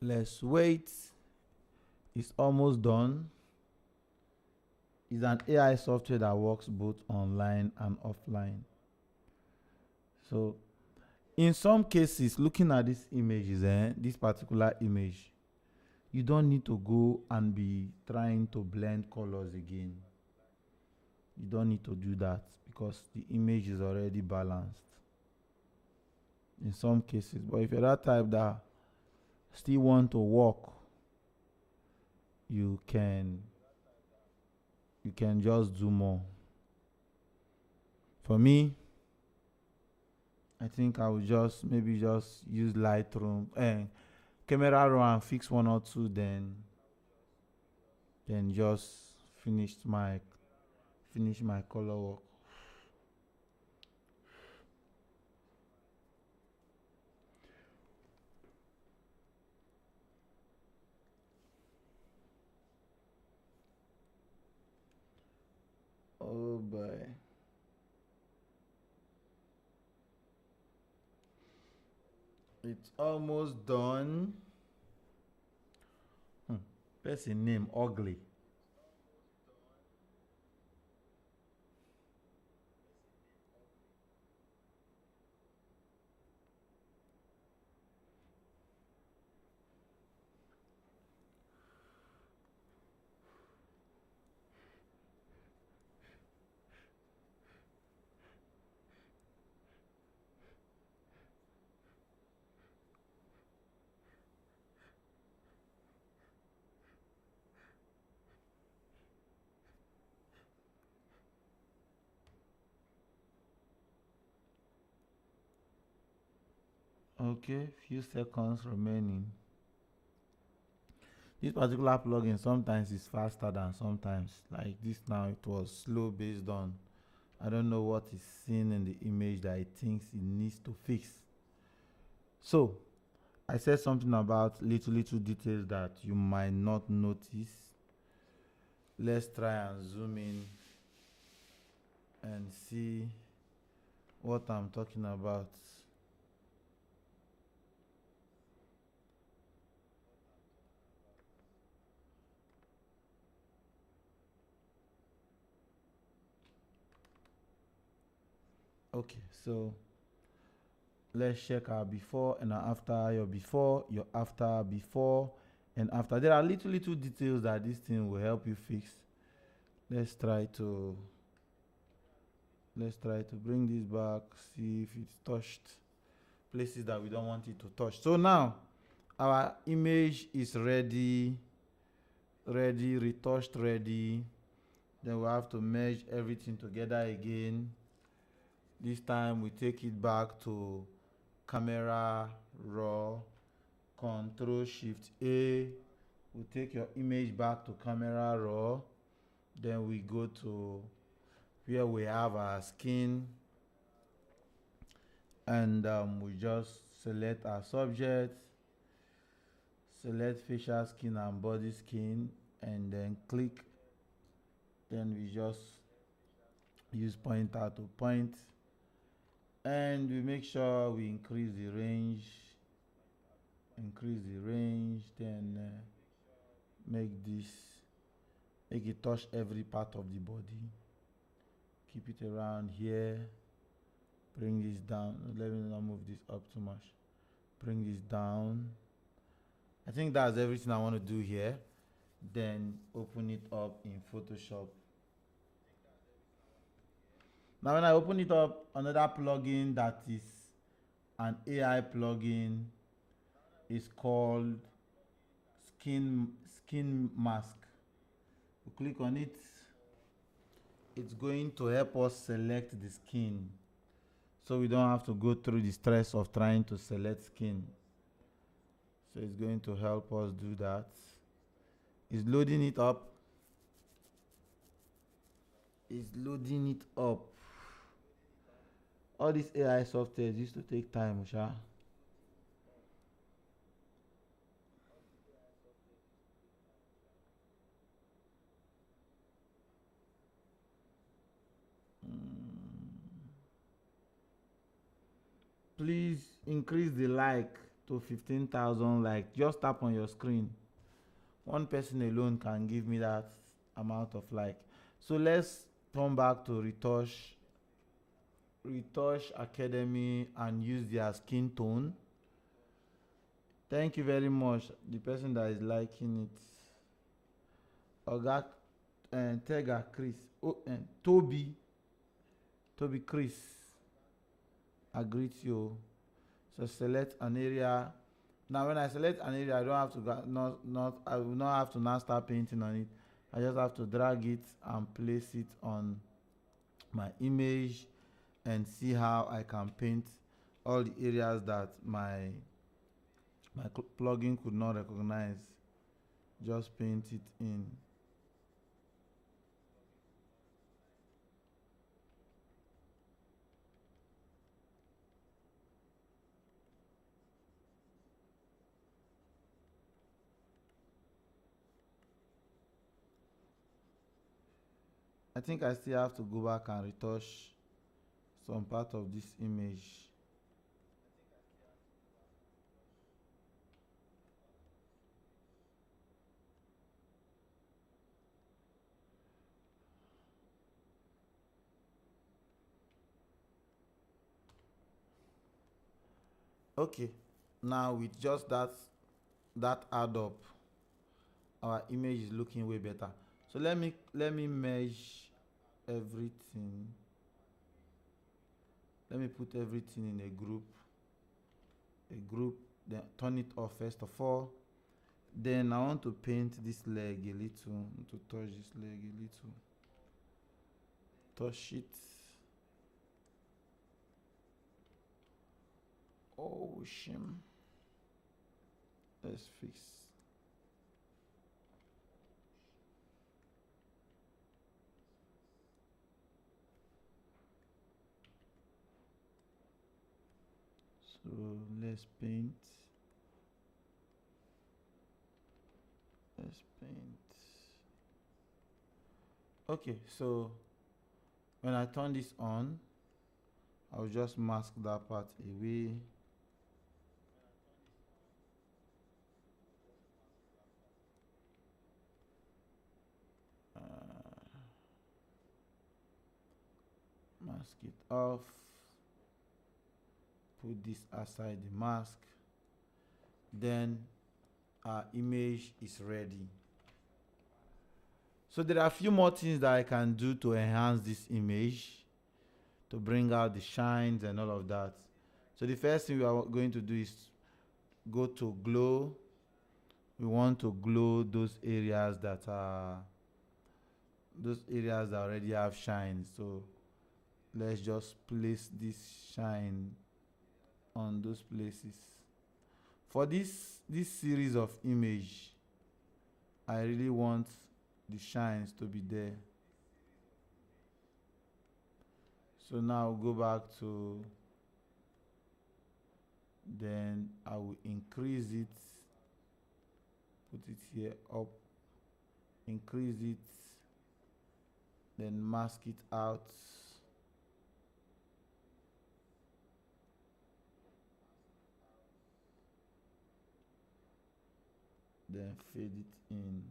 Let's wait. It's almost done. It's an AI software that works both online and offline. So, in some cases, looking at these images, this particular image, you don't need to go and be trying to blend colors again. You don't need to do that because the image is already balanced in some cases. But if you're that type that still want to work, you can just do more. For me, I think I will just maybe just use Lightroom and camera raw and fix one or two, then just finish my color work. Oh boy. It's almost done. Person name ugly. Okay, few seconds remaining. This particular plugin sometimes is faster than sometimes. Like this now, it was slow based on I don't know what is seen in the image that it thinks it needs to fix. So I said something about little details that you might not notice. Let's try and zoom in and see what I'm talking about. Okay, so let's check our before and our after, your before, your after, before and after. There are little details that this thing will help you fix. Let's try to bring this back, see if it's touched places that we don't want it to touch. So now our image is ready, retouched, ready. Then we have to merge everything together again. This time we take it back to camera raw, Control Shift A. We take your image back to camera raw. Then we go to where we have our skin, and we just select our subject, select facial skin and body skin, and then click. Then we just use pointer to point, and we make sure we increase the range, then make it touch every part of the body. Keep it around here. Bring this down. Let me not move this up too much. Bring this down. I think that's everything I want to do here. Then open it up in Photoshop. Now when I open it up, another plugin that is an AI plugin is called Skin Mask. We click on it. It's going to help us select the skin, so we don't have to go through the stress of trying to select skin. So it's going to help us do that. It's loading it up. All these AI software used to take time, Usha. Please increase the like to 15,000 like. Just tap on your screen. One person alone can give me that amount of like. So let's turn back to Retouch Academy and use their skin tone. Thank you very much, the person that is liking it. Oga and Tega Chris. Oh, and Toby Chris. I greet you. So select an area. Now when I select an area, I don't have to I will not have to now start painting on it. I just have to drag it and place it on my image and see how I can paint all the areas that my plugin could not recognize. Just paint it in. I think I still have to go back and retouch some part of this image. Okay, now with just that add up, our image is looking way better. So let me merge everything. Let me put everything in a group, then turn it off first of all. Then I want to paint this leg a little, to touch this leg a little. Touch it. Oh, shame. Let's fix. So let's paint. Okay, so when I turn this on, I'll just mask that part away. Mask it off. Put this aside the mask. Then our image is ready. So there are a few more things that I can do to enhance this image, to bring out the shines and all of that. So the first thing we are going to do is go to glow. We want to glow those areas that already have shine. So let's just place this shine on those places. For this series of image, I really want the shines to be there. So now go back to, then I will increase it, put it here up, increase it, then mask it out. Then fade it in.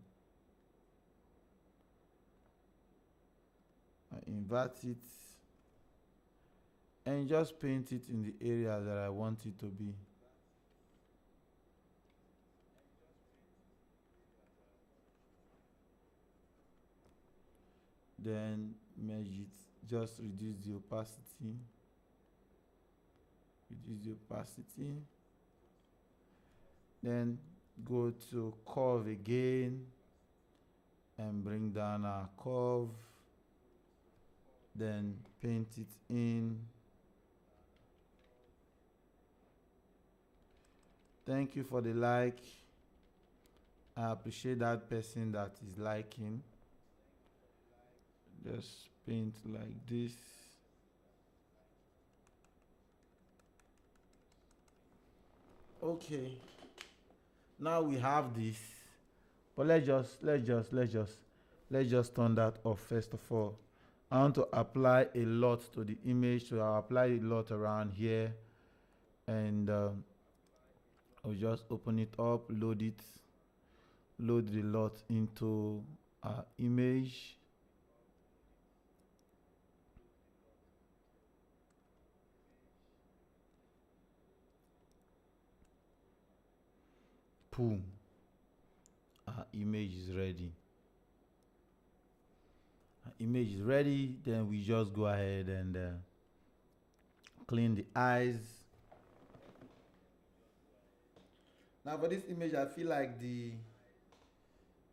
I invert it and just paint it in the area that I want it to be. Then merge it, just reduce the opacity, then go to curve again and bring down our curve, then paint it in. Thank you for the like. I appreciate that person that is liking. Just paint like this. Okay, now we have this, but let's just turn that off. First of all, I want to apply a lot to the image, so I'll apply a lot around here, and I'll just open it up, load the lot into our image. Boom, our image is ready. Then we just go ahead and clean the eyes. Now for this image, I feel like the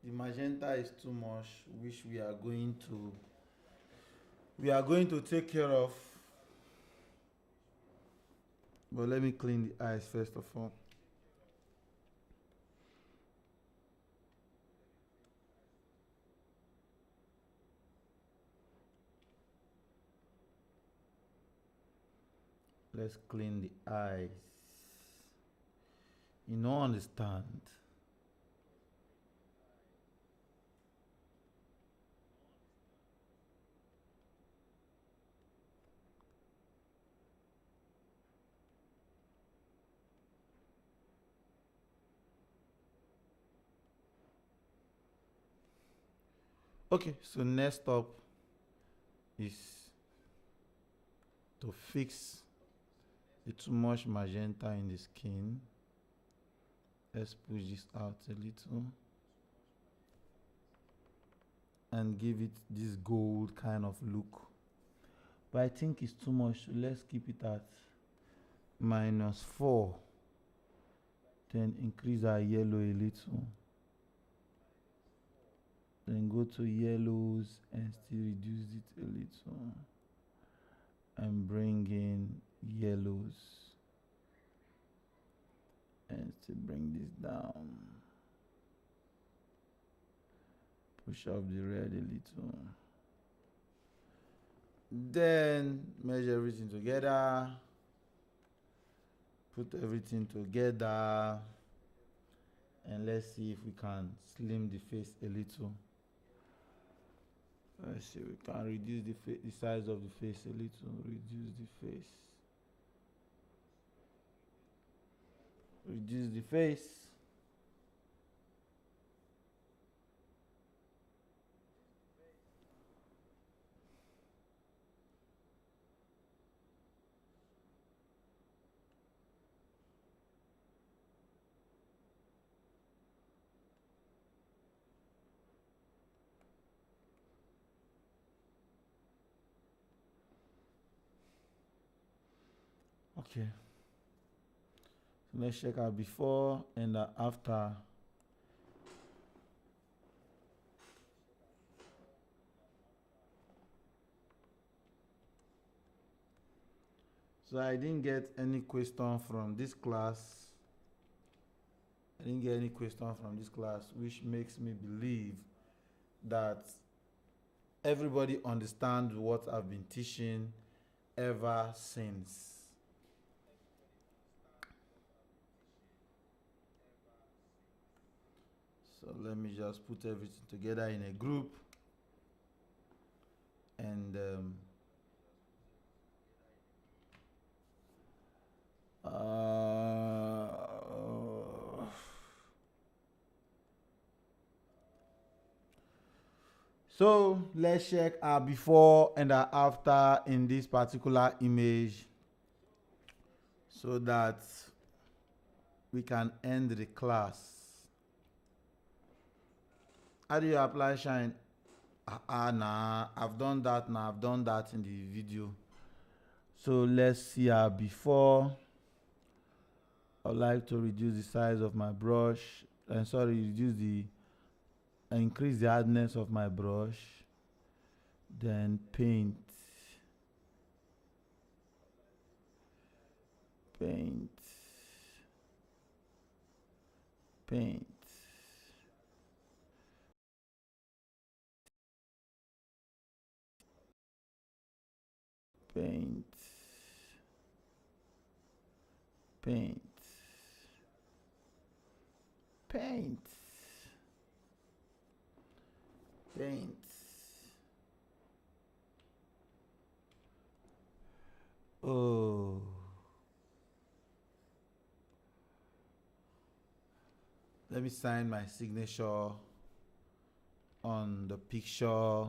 magenta is too much, which we are going to take care of. But let me clean the eyes first of all. Let's clean the eyes. You don't understand. Okay, so next up is to fix the too much magenta in the skin. Let's push this out a little and give it this gold kind of look. But I think it's too much, so let's keep it at -4. Then increase our yellow a little. Then go to yellows and still reduce it a little. And bring in yellows. And still bring this down. Push up the red a little. Then measure everything together. Put everything together. And let's see if we can slim the face a little. Let's see, we can reduce the size of the face a little. Reduce the face. Reduce the face. Okay. So let's check out before and after. So I didn't get any question from this class. I didn't get any question from this class, which makes me believe that everybody understands what I've been teaching ever since. So let me just put everything together in a group and so let's check our before and our after in this particular image so that we can end the class. How do you apply shine? Nah, I've done that now. I've done that in the video. So let's see our before. I'd like to reduce the size of my brush. And increase the hardness of my brush. Then paint. Paint. Paint. Paint. Paint. Paint. Paint. Oh. Let me sign my signature on the picture.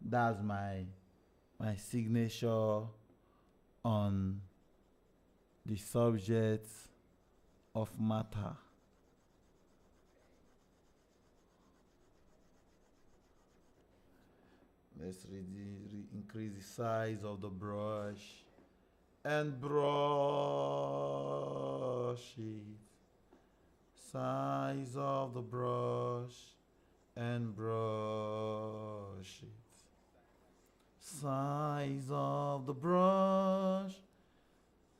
That's my signature on the subject of matter. Let's increase the size of the brush and brush it. Size of the brush and brush it. Size of the brush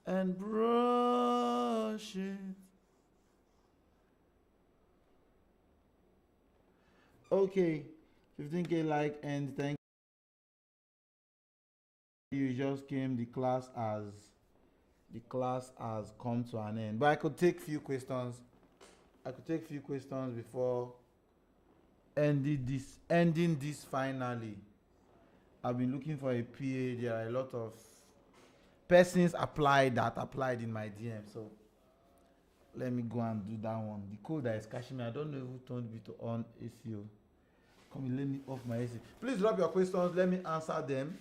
and brush it. Okay, 15K like, and thank you. Just came. The class has come to an end. But I could take few questions. Before ending this finally. I've been looking for a PA. There are a lot of persons applied in my DM. So let me go and do that one. The code that is catching me, I don't know who told me to on ACO. Come in, let me off my AC. Please drop your questions. Let me answer them.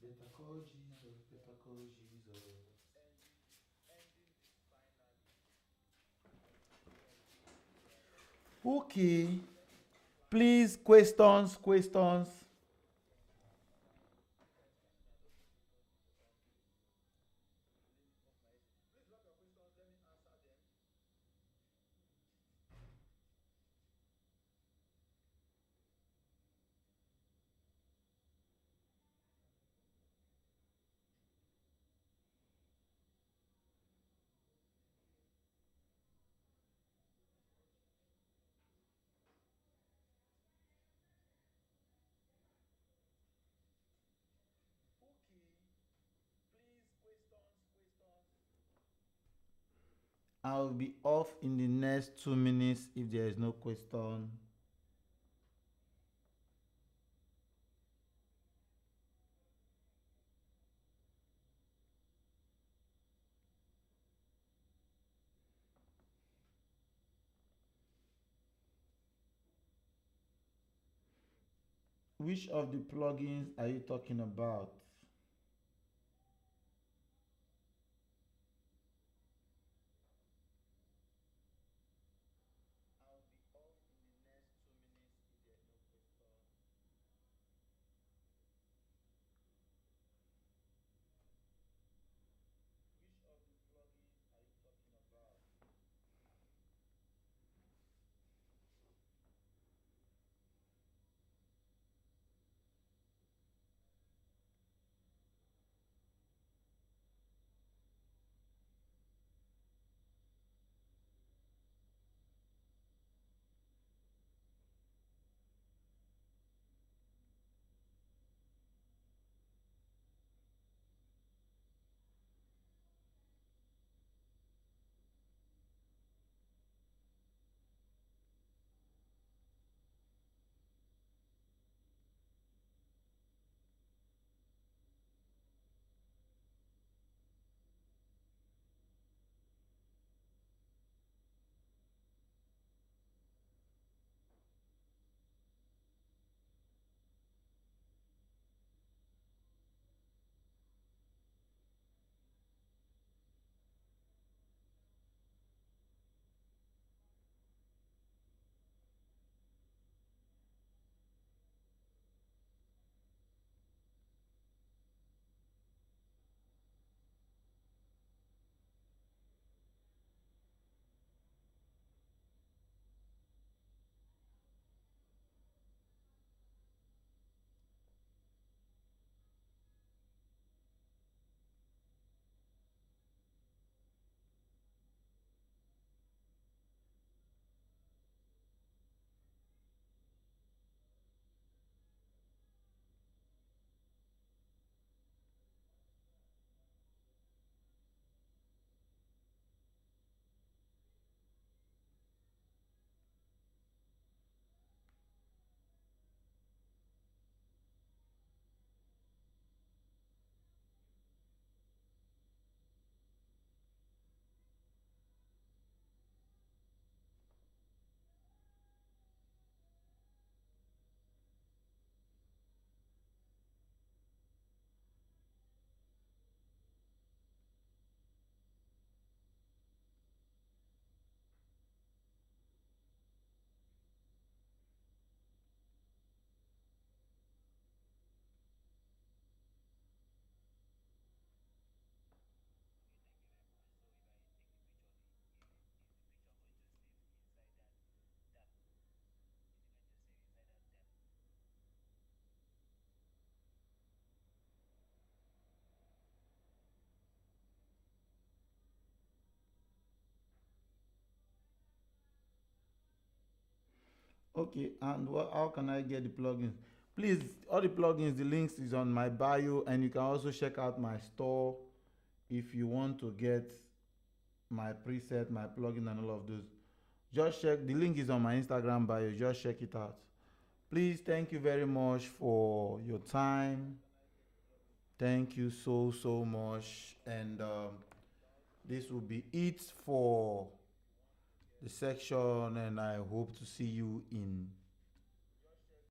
Better call Jesus, better call Jesus. Okay. Please, questions. I'll be off in the next 2 minutes if there is no question. Which of the plugins are you talking about? Okay, and how can I get the plugins? Please, all the plugins, the links is on my bio, and you can also check out my store if you want to get my preset, my plugin, and all of those. Just check, the link is on my Instagram bio. Just check it out. Please, thank you very much for your time. Thank you so much. And this will be it for the section, and I hope to see you in